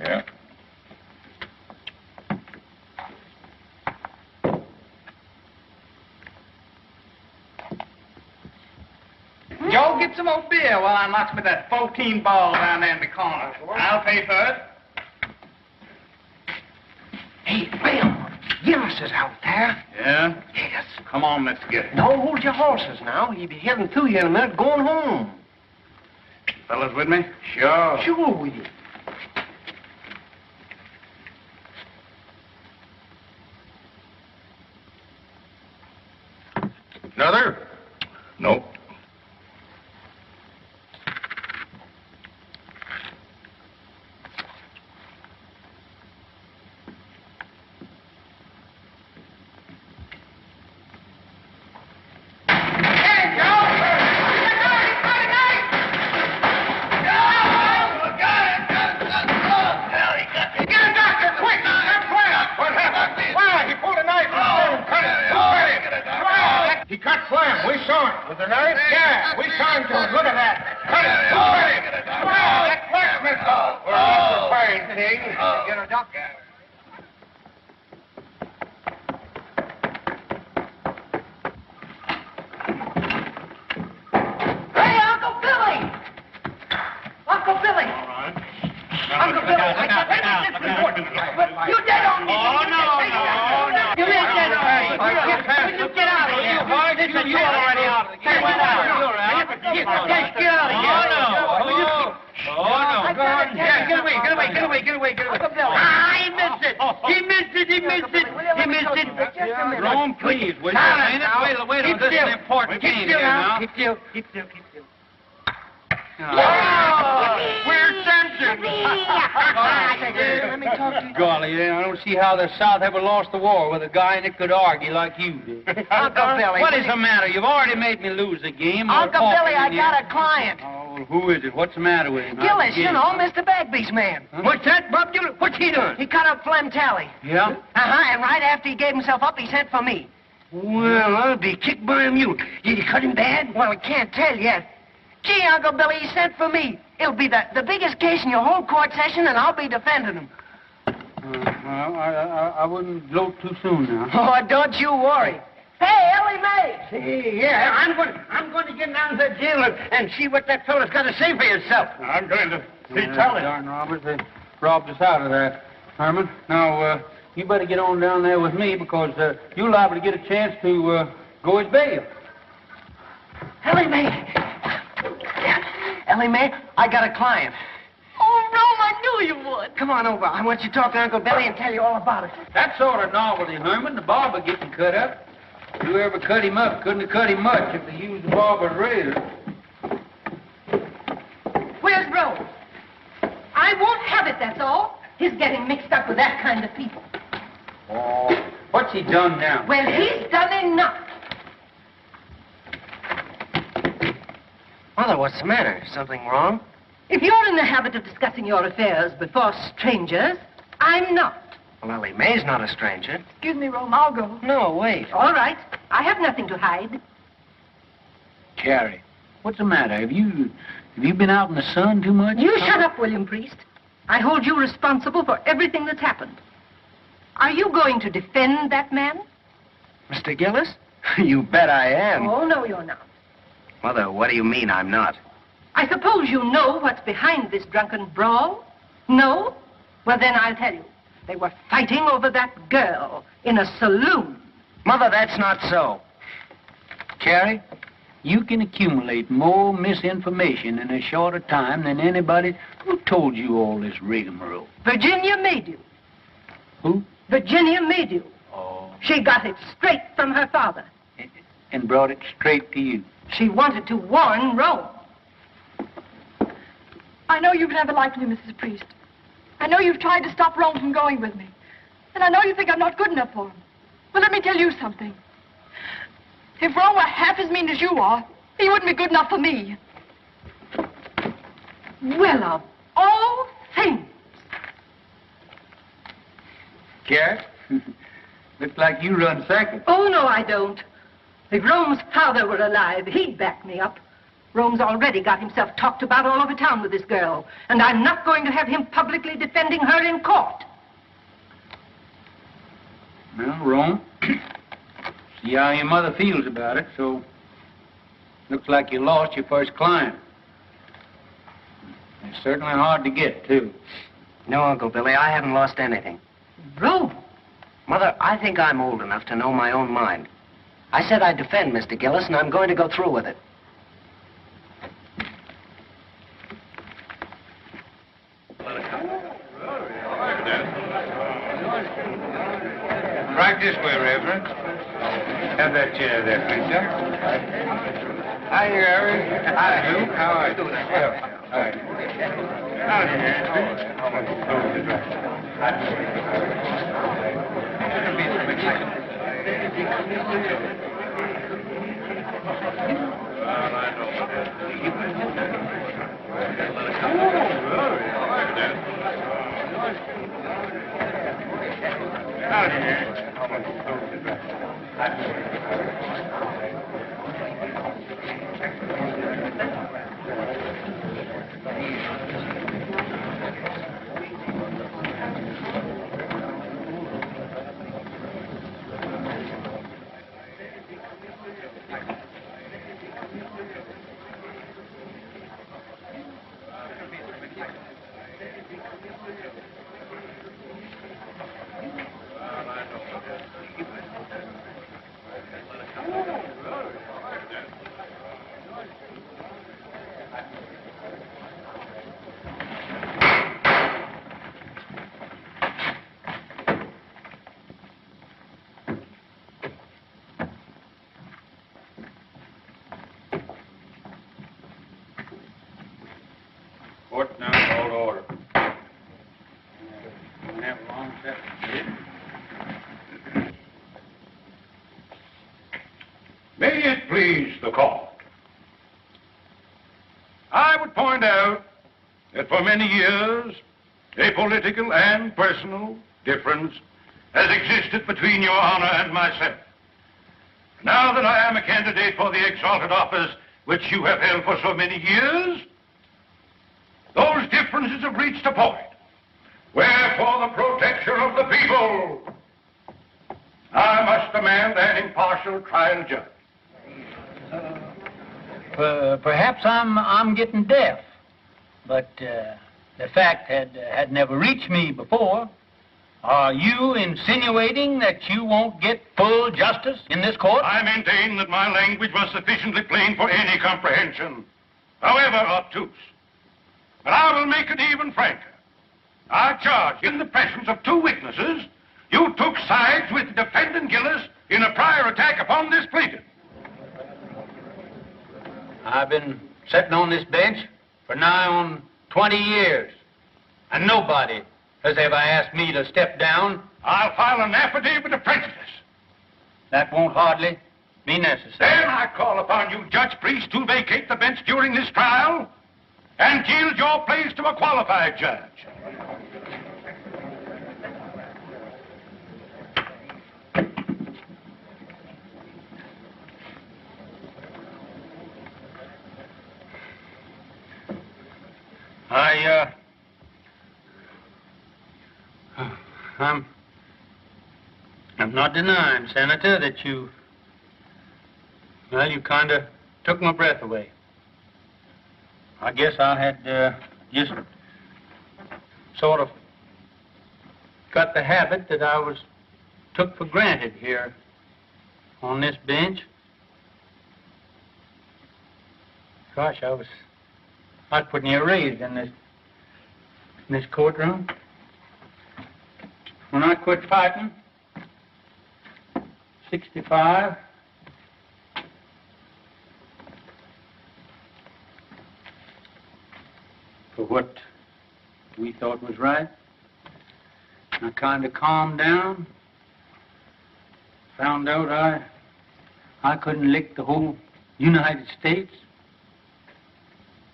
Speaker 2: Yeah.
Speaker 5: Joe, get some more beer while I knocks with that 14 ball down there in the corner. I'll pay for it.
Speaker 7: Hey, Phil, Gillis is out there.
Speaker 5: Yeah?
Speaker 7: Yes.
Speaker 5: Come on, let's get it.
Speaker 7: Don't hold your horses now. He'll be heading to you in a minute, going home.
Speaker 5: Fellas with me? Sure.
Speaker 7: Sure we will.
Speaker 2: Another? Nope. He cut Slam. We saw him. With the knife? Yeah, we saw him do it. Look at that. Cut it. Come on, that blacksmith. We're off the fine thing. Get a doctor.
Speaker 1: you're already out of the game. You're out. You're out.
Speaker 4: Get out of here.
Speaker 1: Oh, no.
Speaker 4: Go on. Yeah, get away. He missed it.
Speaker 1: Jerome, please, will you? Wait, this is an important game here now.
Speaker 4: Keep still.
Speaker 1: We're censored.
Speaker 6: Let me talk to you.
Speaker 1: Golly, I don't see how the South ever lost the war with a guy that could argue like you did.
Speaker 7: Uncle Billy.
Speaker 1: What is the matter? You've already made me lose the game.
Speaker 7: Uncle Billy, I got a client.
Speaker 1: Oh, who is it? What's the matter with him?
Speaker 7: Gillis, you know, Mr. Bagby's man.
Speaker 1: Huh?
Speaker 4: What's that, Bob? What's he doing?
Speaker 7: He cut up Flem Tally.
Speaker 1: Yeah?
Speaker 7: Uh-huh, and right after he gave himself up, he sent for me.
Speaker 4: Well, I'll be kicked by a mule. Did he cut him bad?
Speaker 7: Well, I can't tell yet. Gee, Uncle Billy, he sent for me. It'll be the biggest case in your whole court session, and I'll be defending him.
Speaker 1: Well, I wouldn't gloat too soon now.
Speaker 7: Oh, don't you worry. Hey, Ellie May!
Speaker 4: See, yeah, I'm going to get down to the jail and see what that fellow's got to say for himself.
Speaker 2: I'm going to
Speaker 1: Darn robbers, they robbed us out of that, Herman. Now, you better get on down there with me because you're liable to get a chance to go as bail.
Speaker 7: Ellie May! Ellie May, I got a client.
Speaker 6: Oh, Rome, I knew you would.
Speaker 7: Come on over. I want you to talk to Uncle Billy and tell you all about it.
Speaker 1: That sort of novelty, Herman, the barber getting cut up. Whoever cut him up couldn't have cut him much if they used the barber's razor.
Speaker 8: Where's Rome? I won't have it, that's all. He's getting mixed up with that kind of people.
Speaker 1: Oh, what's he done now?
Speaker 8: Well, he's done enough.
Speaker 7: Mother, what's the matter? Something wrong?
Speaker 8: If you're in the habit of discussing your affairs before strangers, I'm not.
Speaker 7: Well, Ellie May's not a stranger.
Speaker 6: Excuse me, Rome, I'll go.
Speaker 7: No, wait.
Speaker 8: All right. I have nothing to hide.
Speaker 1: Carrie, what's the matter? Have you been out in the sun too much?
Speaker 8: You shut up, William Priest. I hold you responsible for everything that's happened. Are you going to defend that man?
Speaker 7: Mr. Gillis? You bet I am.
Speaker 8: Oh, no, you're not.
Speaker 7: Mother, what do you mean I'm not?
Speaker 8: I suppose you know what's behind this drunken brawl? No? Well, then I'll tell you. They were fighting over that girl in a saloon.
Speaker 7: Mother, that's not so.
Speaker 1: Carrie, you can accumulate more misinformation in a shorter time than anybody who told you all this rigmarole.
Speaker 8: Virginia made you.
Speaker 1: Who?
Speaker 8: Virginia made you.
Speaker 1: Oh.
Speaker 8: She got it straight from her father.
Speaker 1: And brought it straight to you.
Speaker 8: She wanted to warn Rome.
Speaker 6: I know you've never liked me, Mrs. Priest. I know you've tried to stop Rome from going with me. And I know you think I'm not good enough for him. But let me tell you something. If Rome were half as mean as you are, he wouldn't be good enough for me.
Speaker 8: Well, of all things.
Speaker 1: Carrie, looks like you run second.
Speaker 8: Oh, no, I don't. If Rome's father were alive, he'd back me up. Rome's already got himself talked about all over town with this girl, and I'm not going to have him publicly defending her in court.
Speaker 1: Well, Rome, see how your mother feels about it, so looks like you lost your first client. It's certainly hard to get, too.
Speaker 7: No, Uncle Billy, I haven't lost anything.
Speaker 8: Rome?
Speaker 7: Mother, I think I'm old enough to know my own mind. I said I'd defend Mr. Gillis, and I'm going to go through with it.
Speaker 2: Right this way, Reverend. Have that chair there, please, sir. Hi, Harry. Hi, Luke. How are you? All right. Court now called to order. Have a long session. May it please the court. I would point out that for many years, a political and personal difference has existed between Your Honor and myself. Now that I am a candidate for the exalted office which you have held for so many years, those differences have reached a point where, for the protection of the people, I must demand an impartial trial judge.
Speaker 1: Perhaps I'm getting deaf, but the fact had never reached me before. Are you insinuating that you won't get full justice in this court?
Speaker 2: I maintain that my language was sufficiently plain for any comprehension, however obtuse. But I will make it even franker. I charge, in the presence of two witnesses, you took sides with defendant Gillis in a prior attack upon this plaintiff.
Speaker 1: I've been sitting on this bench for nigh on 20 years, and nobody has ever asked me to step down.
Speaker 2: I'll file an affidavit of prejudice.
Speaker 1: That won't hardly be necessary.
Speaker 2: Then I call upon you, Judge Priest, to vacate the bench during this trial and yield your place to a qualified judge.
Speaker 1: I'm not denying, Senator, that you kind of took my breath away. I guess I had just sort of got the habit that I was took for granted here on this bench. Gosh, I was pretty near raised in this courtroom. When I quit fighting, 65, for what we thought was right, I kind of calmed down, found out I couldn't lick the whole United States.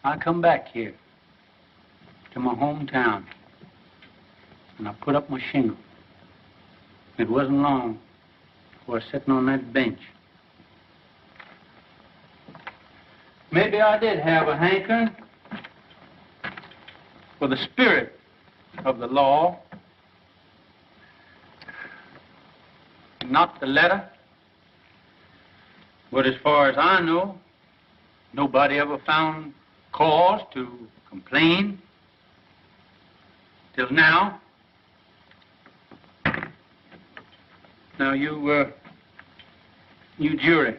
Speaker 1: I come back here to my hometown, and I put up my shingle. It wasn't long before I was sitting on that bench. Maybe I did have a hankering for the spirit of the law, not the letter. But as far as I know, nobody ever found cause to complain till now. Now, you jury,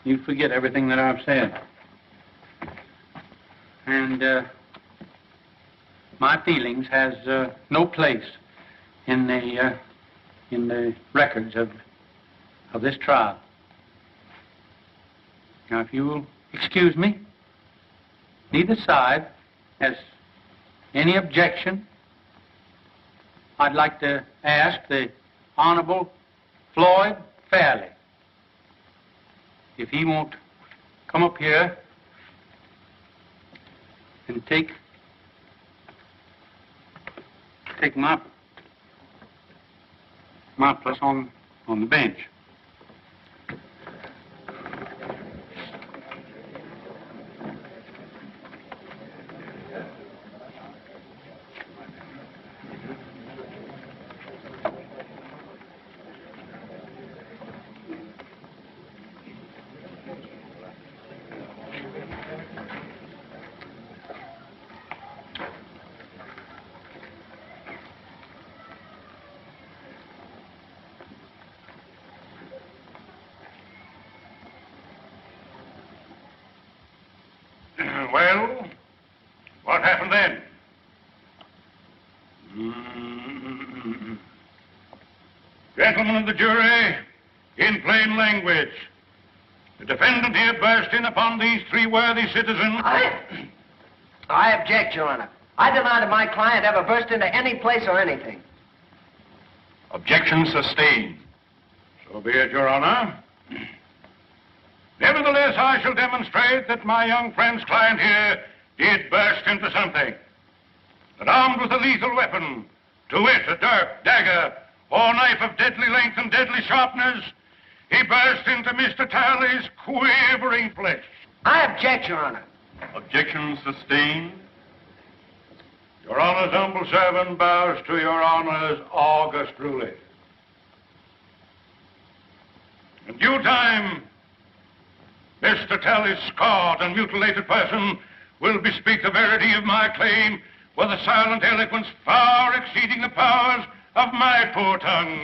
Speaker 1: you forget everything that I've said. And my feelings has no place in the records of this trial. Now, if you will excuse me, neither side has any objection. I'd like to ask the Honorable Floyd Fairley if he won't come up here and take my place on the bench.
Speaker 2: Well, what happened then? Gentlemen of the jury, in plain language, the defendant here burst in upon these three worthy citizens.
Speaker 7: I object, Your Honor. I deny that my client ever burst into any place or anything.
Speaker 2: Objection sustained. So be it, Your Honor. Nevertheless, I shall demonstrate that my young friend's client here did burst into something. That armed with a lethal weapon, to wit, a dirk, dagger, or knife of deadly length and deadly sharpness, he burst into Mr. Talley's quivering flesh.
Speaker 7: I object, Your Honor.
Speaker 2: Objection sustained. Your Honor's humble servant bows to Your Honor's august ruling. In due time, Mr. Talley's scarred and mutilated person will bespeak the verity of my claim with a silent eloquence far exceeding the powers of my poor tongue.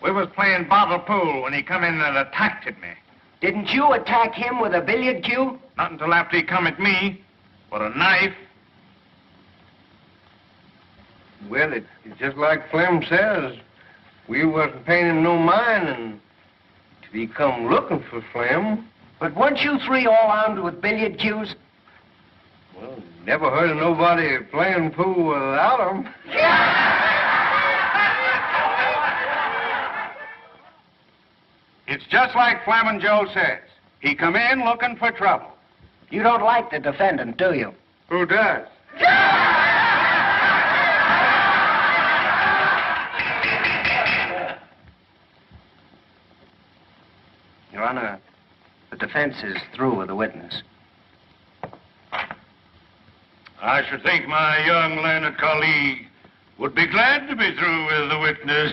Speaker 5: We was playing bottle pool when he come in and attacked at me.
Speaker 7: Didn't you attack him with a billiard cue?
Speaker 5: Not until after he come at me with a knife.
Speaker 10: Well, it's just like Flem says. We wasn't paying him no mind until he come looking for Flem.
Speaker 7: But weren't you three all armed with billiard cues?
Speaker 10: Well, never heard of nobody playing pool without them.
Speaker 5: It's just like Flamin' Joe says. He come in looking for trouble.
Speaker 7: You don't like the defendant, do you?
Speaker 10: Who does?
Speaker 7: Your Honor, the defense is through with the witness.
Speaker 2: I should think my young learned colleague would be glad to be through with the witness.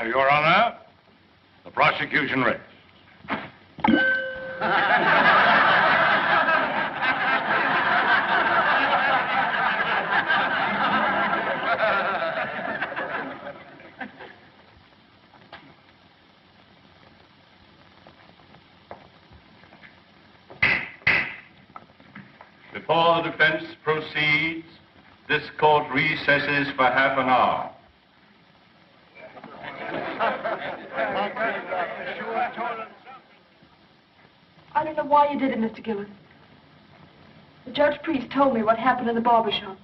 Speaker 2: Your Honor, the prosecution rests.
Speaker 11: Before the defense proceeds, this court recesses for half an hour.
Speaker 6: I don't know why you did it, Mr. Gillis. The judge priest told me what happened in the barber shop.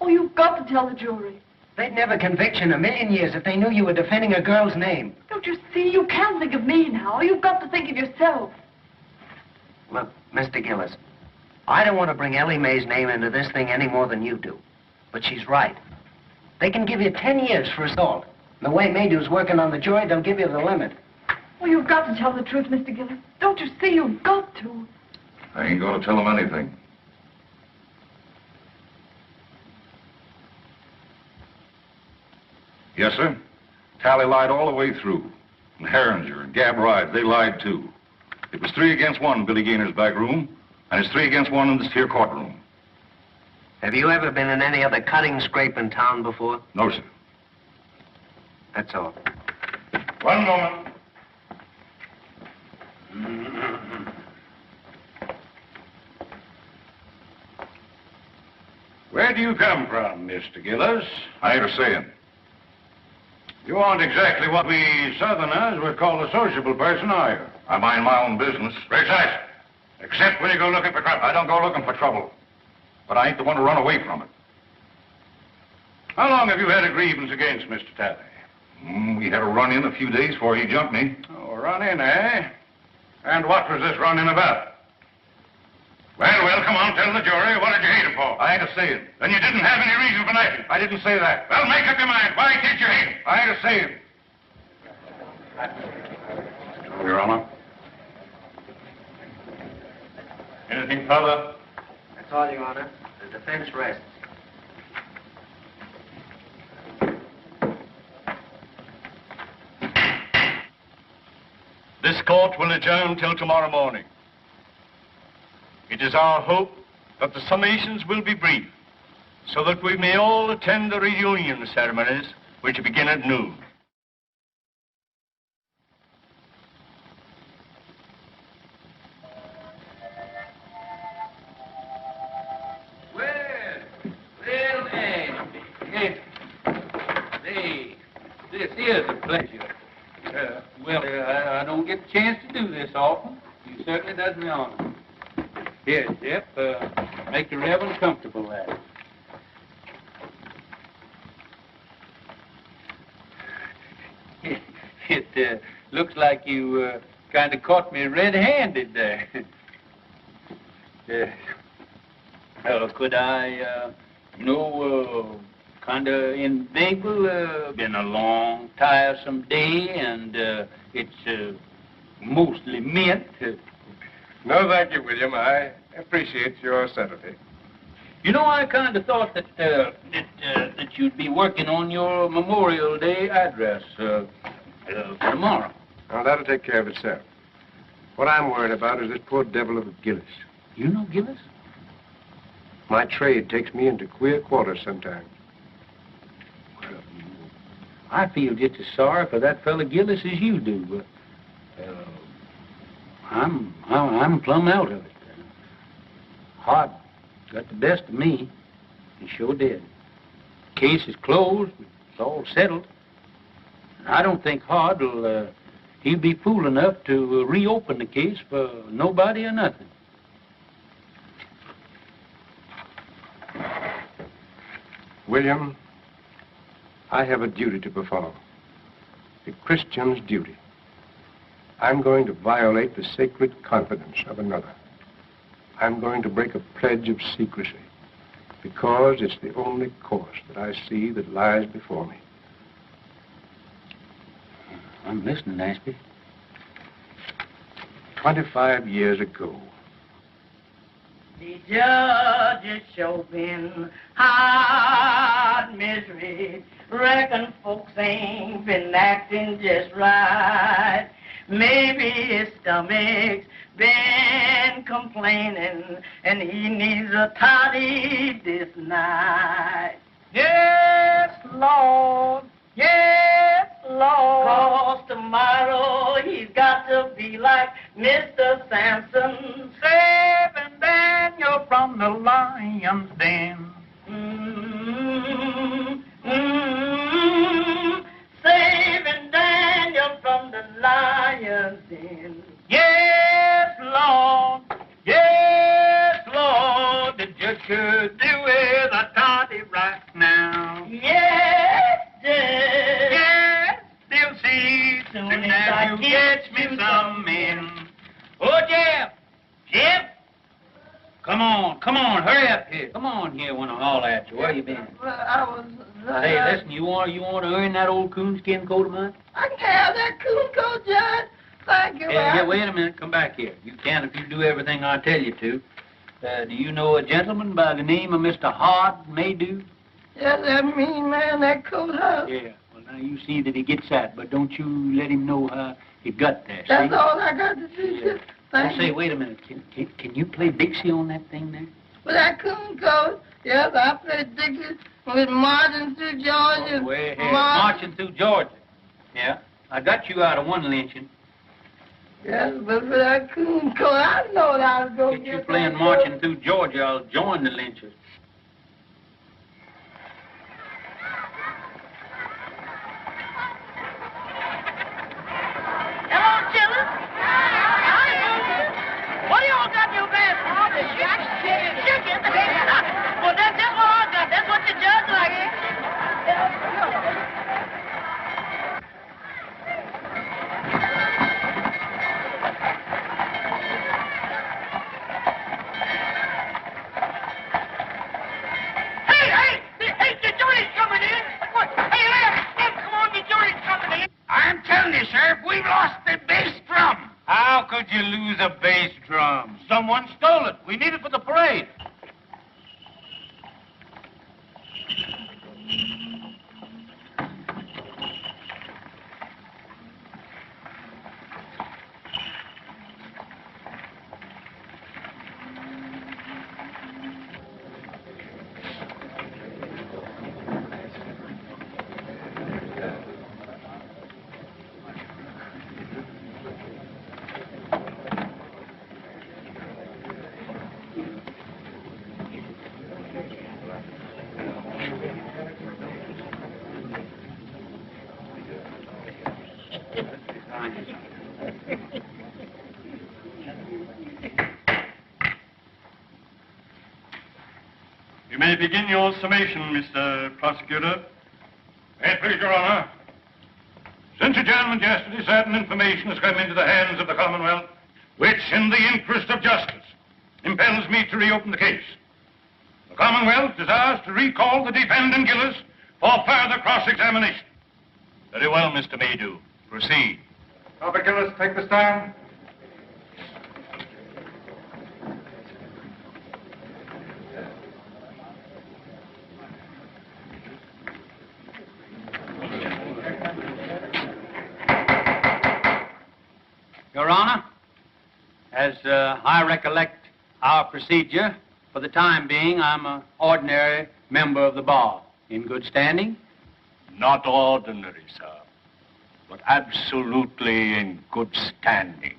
Speaker 6: Oh, you've got to tell the jury.
Speaker 7: They'd never convict you in a million years if they knew you were defending a girl's name.
Speaker 6: Don't you see? You can't think of me now. You've got to think of yourself.
Speaker 7: Look, Mr. Gillis, I don't want to bring Ellie May's name into this thing any more than you do. But she's right. They can give you 10 years for assault. The way Maydew's working on the jury, they'll give you the limit.
Speaker 6: Well, you've got to tell the truth, Mr. Gillis. Don't you see? You've got to.
Speaker 2: I ain't going to tell him anything. Yes, sir. Tally lied all the way through. And Herringer and Gab Ride, they lied too. It was 3 against 1 in Billy Gaynor's back room, and it's 3 against 1 in this here courtroom.
Speaker 7: Have you ever been in any other cutting scrape in town before?
Speaker 2: No, sir.
Speaker 7: That's all.
Speaker 2: One moment. Where do you come from, Mr. Gillis? I ain't a saying. You aren't exactly what we Southerners would call a sociable person, are you? I mind my own business. Precisely. Except when you go looking for trouble. I don't go looking for trouble. But I ain't the one to run away from it. How long have you had a grievance against Mr. Talley? We had a run-in a few days before he jumped me. Oh, a run-in, eh? And what was this run-in about? Well, come on, tell the jury. What did you hate him for? I ain't a saying. Then you didn't have any reason for knifing. I didn't say that. Well, make up your mind. Why did you hate him? I ain't a saying. Your Honor.
Speaker 11: Anything further?
Speaker 7: That's all, Your Honor. The defense rests.
Speaker 11: This court will adjourn till tomorrow morning. It is our hope that the summations will be brief, so that we may all attend the reunion ceremonies, which begin at noon.
Speaker 1: This is a pleasure. I don't get the chance to do this often. You certainly does me honor. Here, Jeff, make the Reverend comfortable there. It looks like you kind of caught me red-handed there. Could I, kind of inveigle? Been a long, tiresome day, and it's mostly mint.
Speaker 10: No, thank you, William. I appreciate your subtlety.
Speaker 1: You know, I kind of thought that that you'd be working on your Memorial Day address for tomorrow.
Speaker 10: Now, that'll take care of itself. What I'm worried about is this poor devil of a Gillis.
Speaker 1: You know Gillis?
Speaker 10: My trade takes me into queer quarters sometimes.
Speaker 1: Well, I feel just as sorry for that fella Gillis as you do, but I'm plumb out of it. Hart got the best of me. He sure did. Case is closed. It's all settled. I don't think Hart will, he'll be fool enough to reopen the case for nobody or nothing.
Speaker 10: William, I have a duty to perform. A Christian's duty. I'm going to violate the sacred confidence of another. I'm going to break a pledge of secrecy because it's the only course that I see that lies before me.
Speaker 1: I'm listening, Ashby.
Speaker 10: 25 years ago.
Speaker 4: The judge is showing hard misery. Reckon folks ain't been acting just right. Maybe his stomach's been complaining, and he needs a toddy this night. Yes, Lord. Yes, Lord. 'Cause tomorrow he's got to be like Mr. Samson, saving Daniel from the lion's den. Saving Daniel from the lion's den. Yes, Lord. Yes, Lord. The judge could do with a toddy right now. Yes, Judge. Yes, Dilsey. Soon as you get me some men. Oh, Jeff. Jeff. Come on, hurry up here. Come on here when I holler at you. Where you been?
Speaker 3: Well, I was...
Speaker 1: Hey, listen, you want to earn that old coonskin coat of mine?
Speaker 3: I can have that coon coat, Judge. Thank you.
Speaker 1: Yeah, wait a minute. Come back here. You can if you do everything I tell you to. Do you know a gentleman by the name of Mr. Hart Maydew?
Speaker 3: Yes, that mean man, that coat house.
Speaker 1: Yeah. Well, now you see that he gets that, but don't you let him know how he got there.
Speaker 3: That's
Speaker 1: see?
Speaker 3: all I got to do.
Speaker 1: Yeah.
Speaker 3: Thank you.
Speaker 1: Say, wait a minute. Can you play Dixie on that thing there?
Speaker 3: With that coon coat, yes, I played Dixie with Marching Through Georgia.
Speaker 1: Oh, way ahead. Marching Through Georgia. Yeah. I got you out of one lynching.
Speaker 3: Yes, but for that coon coat, I know that I was going to
Speaker 1: get you playing Marching Through Georgia, I'll join the lynchers.
Speaker 4: Hello, children. What do y'all got in your basket? Oh, the chicken. Well, that's what I got. That's what the judge like, eh? Hey, the jury's coming in. What? Hey, Lem, come on, the jury's coming in. I'm telling you, Sheriff, we've lost the bass drum.
Speaker 1: How could you lose a bass drum? Someone stole it. We need it for the parade.
Speaker 11: You may begin your summation, Mr. Prosecutor.
Speaker 2: Please, Your Honor. Since adjournment yesterday, certain information has come into the hands of the Commonwealth, which, in the interest of justice, impels me to reopen the case. The Commonwealth desires to recall the defendant Gillis for further cross-examination.
Speaker 11: Very well, Mr. Maydew. Proceed.
Speaker 10: Robert Gillis, take the stand.
Speaker 1: Your Honor, as I recollect our procedure, for the time being, I'm an ordinary member of the bar. In good standing?
Speaker 11: Not ordinary, sir, but absolutely in good standing.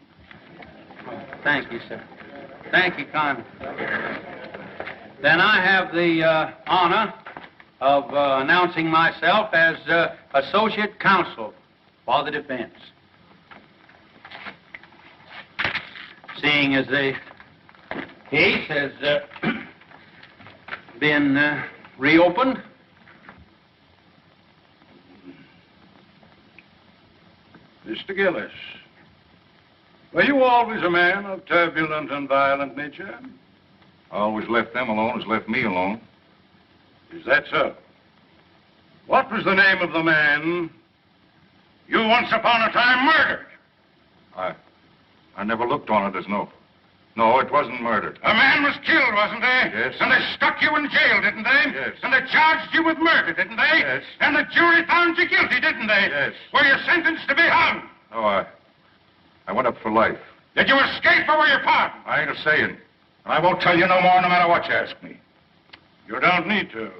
Speaker 1: Thank you, sir. Thank you kindly. Then I have the honor of announcing myself as Associate Counsel for the defense. Seeing as the case has been reopened,
Speaker 2: Mr. Gillis, were you always a man of turbulent and violent nature? I always left them alone as left me alone. Is that so? What was the name of the man you once upon a time murdered? I never looked on it as no. No, it wasn't murder. A man was killed, wasn't he? Yes. And they stuck you in jail, didn't they? Yes. And they charged you with murder, didn't they? Yes. And the jury found you guilty, didn't they? Yes. Were you sentenced to be hung? No, I went up for life. Did you escape or were you pardoned? I ain't a-saying. I won't tell you no more no matter what you ask me. You don't need to.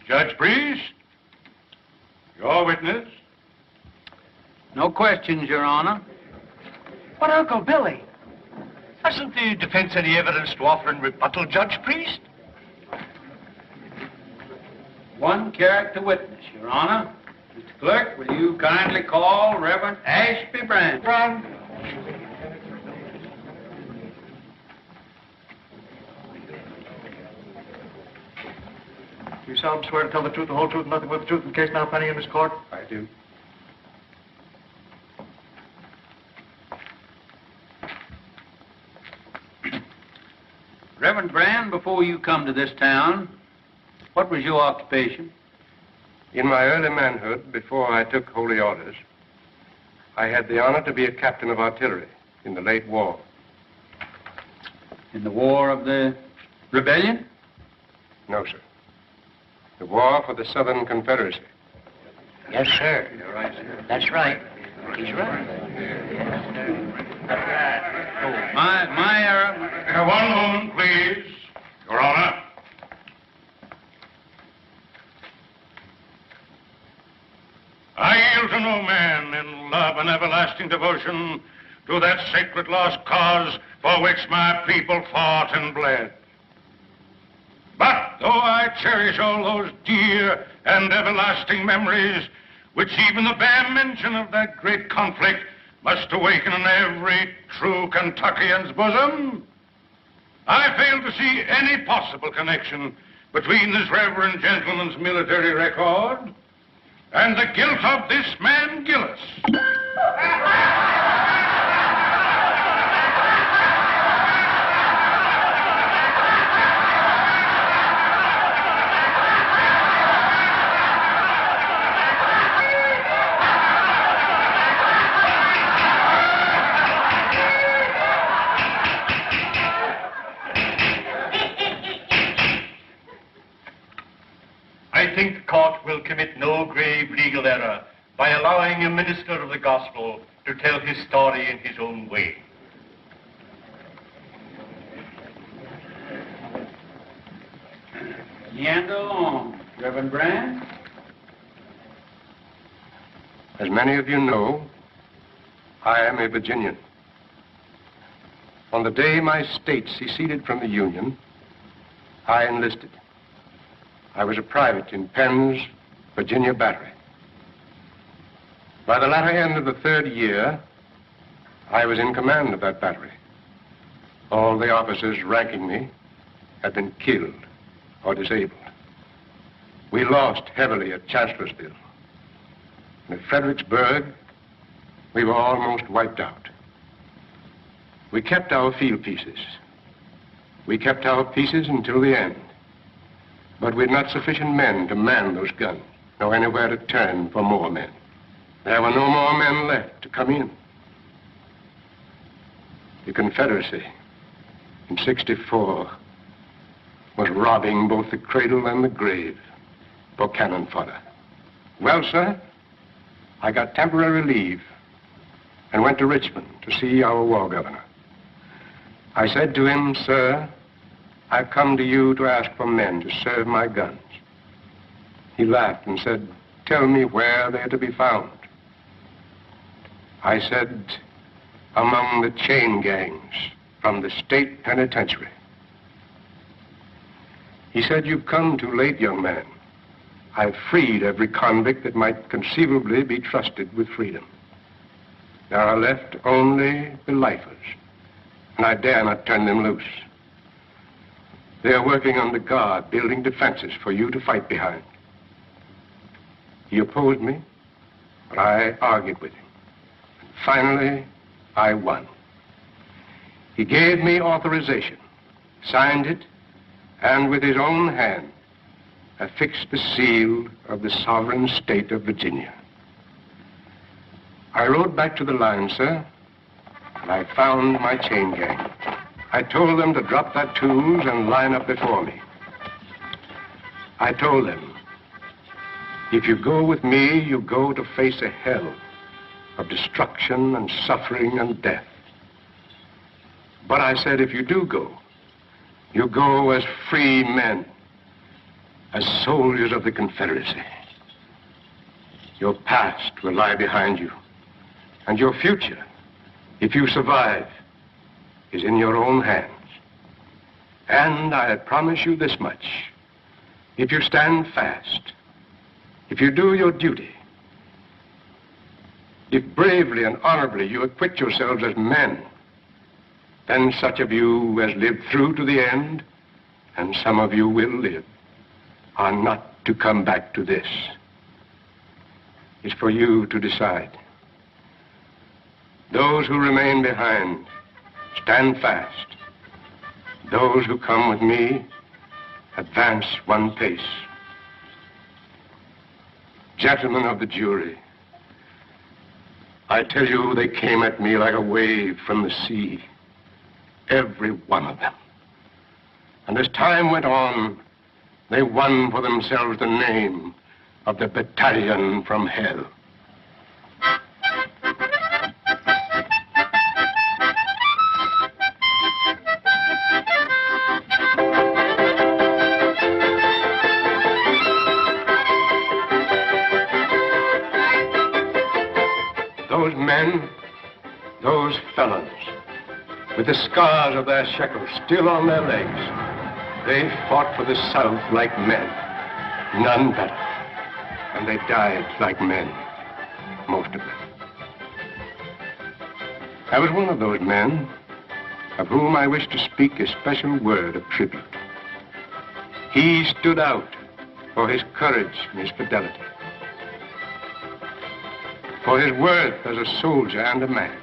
Speaker 2: Judge Priest, your witness.
Speaker 1: no questions, Your Honor.
Speaker 11: But, Uncle Billy, hasn't the defense any evidence to offer in rebuttal, Judge Priest?
Speaker 1: One character witness, Your Honor. Mr. Clerk, will you kindly call Reverend Ashby Brand?
Speaker 12: You solemnly swear to tell the truth, the whole truth, and nothing but the truth in the case now pending in this court?
Speaker 10: I do.
Speaker 1: Reverend Brand, before you come to this town, what was your occupation?
Speaker 10: In my early manhood, before I took holy orders, I had the honor to be a captain of artillery in the late war.
Speaker 1: In the War of the Rebellion?
Speaker 10: No, sir. The war for the Southern Confederacy.
Speaker 7: Yes, sir.
Speaker 1: You're right, sir.
Speaker 7: That's right. He's right.
Speaker 1: Oh, my error.
Speaker 2: One moment, please, Your Honor. I yield to no man in love and everlasting devotion to that sacred lost cause for which my people fought and bled. But though I cherish all those dear and everlasting memories, which even the bare mention of that great conflict must awaken in every true Kentuckian's bosom, I fail to see any possible connection between this reverend gentleman's military record and the guilt of this man Gillis.
Speaker 11: I think the court will commit no grave legal error by allowing a minister of the gospel to tell his story in his own way.
Speaker 1: Meander along, Reverend Brand.
Speaker 10: As many of you know, I am a Virginian. On the day my state seceded from the Union, I enlisted. I was a private in Penn's Virginia Battery. By the latter end of the third year, I was in command of that battery. All the officers ranking me had been killed or disabled. We lost heavily at Chancellorsville. And at Fredericksburg, we were almost wiped out. We kept our field pieces. We kept our pieces until the end. But we had not sufficient men to man those guns, nor anywhere to turn for more men. There were no more men left to come in. The Confederacy in '64 was robbing both the cradle and the grave for cannon fodder. Well, sir, I got temporary leave and went to Richmond to see our war governor. I said to him, "Sir, I've come to you to ask for men to serve my guns." He laughed and said, "Tell me where they're to be found." I said, "Among the chain gangs from the state penitentiary." He said, "You've come too late, young man. I've freed every convict that might conceivably be trusted with freedom. There are left only the lifers, and I dare not turn them loose. They are working under guard, building defenses for you to fight behind." He opposed me, but I argued with him. And finally, I won. He gave me authorization, signed it, and with his own hand, affixed the seal of the sovereign state of Virginia. I rode back to the line, sir, and I found my chain gang. I told them to drop their tools and line up before me. I told them, if you go with me, you go to face a hell of destruction and suffering and death. But I said, if you do go, you go as free men, as soldiers of the Confederacy. Your past will lie behind you, and your future, if you survive, is in your own hands. And I promise you this much: if you stand fast, if you do your duty, if bravely and honorably you acquit yourselves as men, then such of you as live through to the end, and some of you will live, are not to come back to this. It's for you to decide. Those who remain behind, stand fast. Those who come with me, advance one pace. Gentlemen of the jury, I tell you, they came at me like a wave from the sea, every one of them. And as time went on, they won for themselves the name of the battalion from hell. Those men, those fellows, with the scars of their shekels still on their legs, they fought for the South like men, none better. And they died like men, most of them. I was one of those men of whom I wish to speak a special word of tribute. He stood out for his courage and his fidelity, for his worth as a soldier and a man.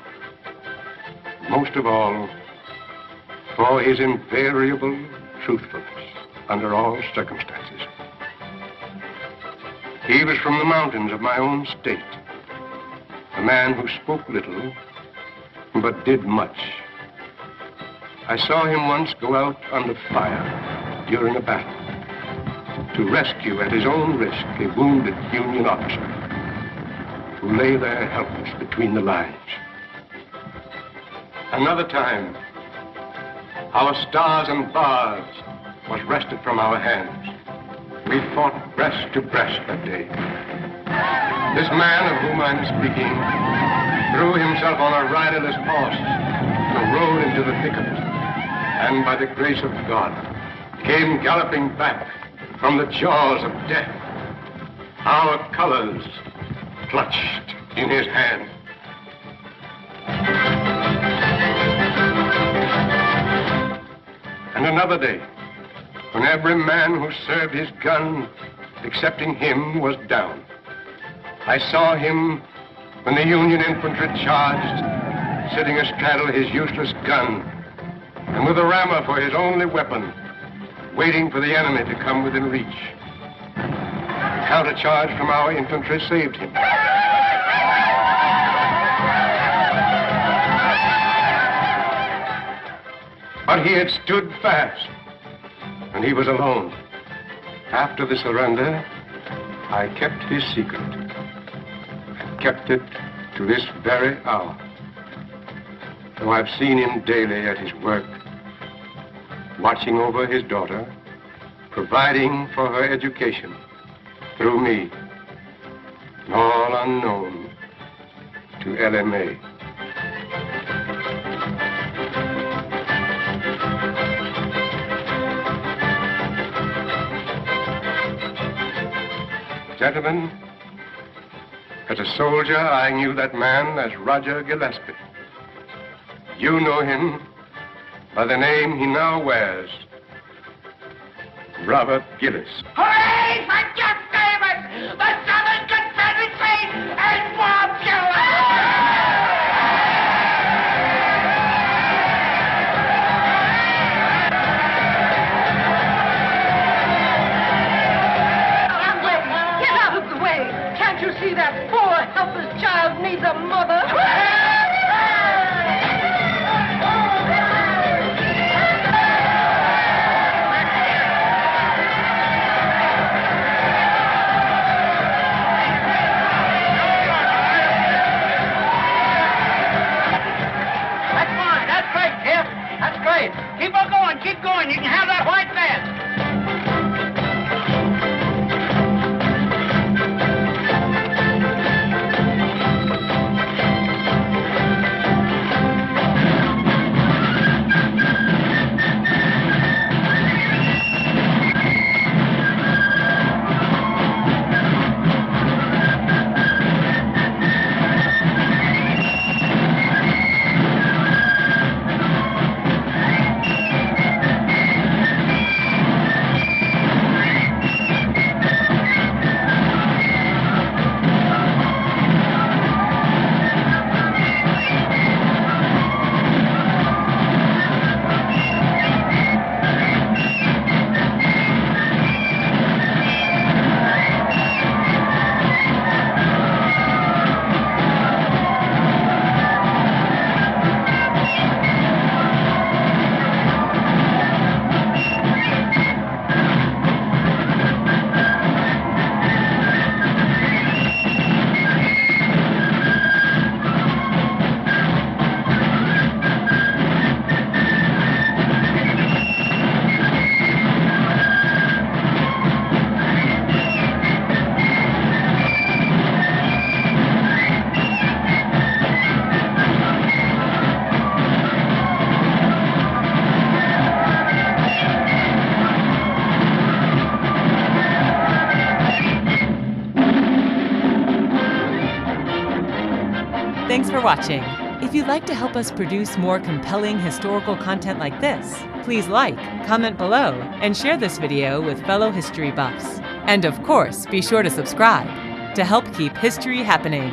Speaker 10: Most of all, for his invariable truthfulness under all circumstances. He was from the mountains of my own state, a man who spoke little, but did much. I saw him once go out under fire during a battle to rescue at his own risk a wounded Union officer who lay there helpless between the lines. Another time, our stars and bars was wrested from our hands. We fought breast to breast that day. This man of whom I'm speaking threw himself on a riderless horse and rode into the thicket, and by the grace of God, came galloping back from the jaws of death, our colors clutched in his hand. another day, when every man who served his gun, excepting him, was down. I saw him when the Union infantry charged, sitting astraddle his useless gun, and with a rammer for his only weapon, waiting for the enemy to come within reach. A countercharge from our infantry saved him. But he had stood fast, and he was alone. After the surrender, I kept his secret, and kept it to this very hour. Though I've seen him daily at his work, watching over his daughter, providing for her education through me, all unknown to Ellie May. Gentlemen, as a soldier, I knew that man as Roger Gillespie. You know him by the name he now wears, Robert Gillis.
Speaker 4: Hooray for Jeff Davis, the Southern Confederacy, and Bob Gillis!
Speaker 8: Can't you see that poor, helpless child needs a mother?
Speaker 4: That's fine. That's great, Jeff. That's great. Keep on going. Keep going. You can have that white vest.
Speaker 13: Thanks for watching. If you'd like to help us produce more compelling historical content like this, please like, comment below, and share this video with fellow history buffs. And of course, be sure to subscribe to help keep history happening.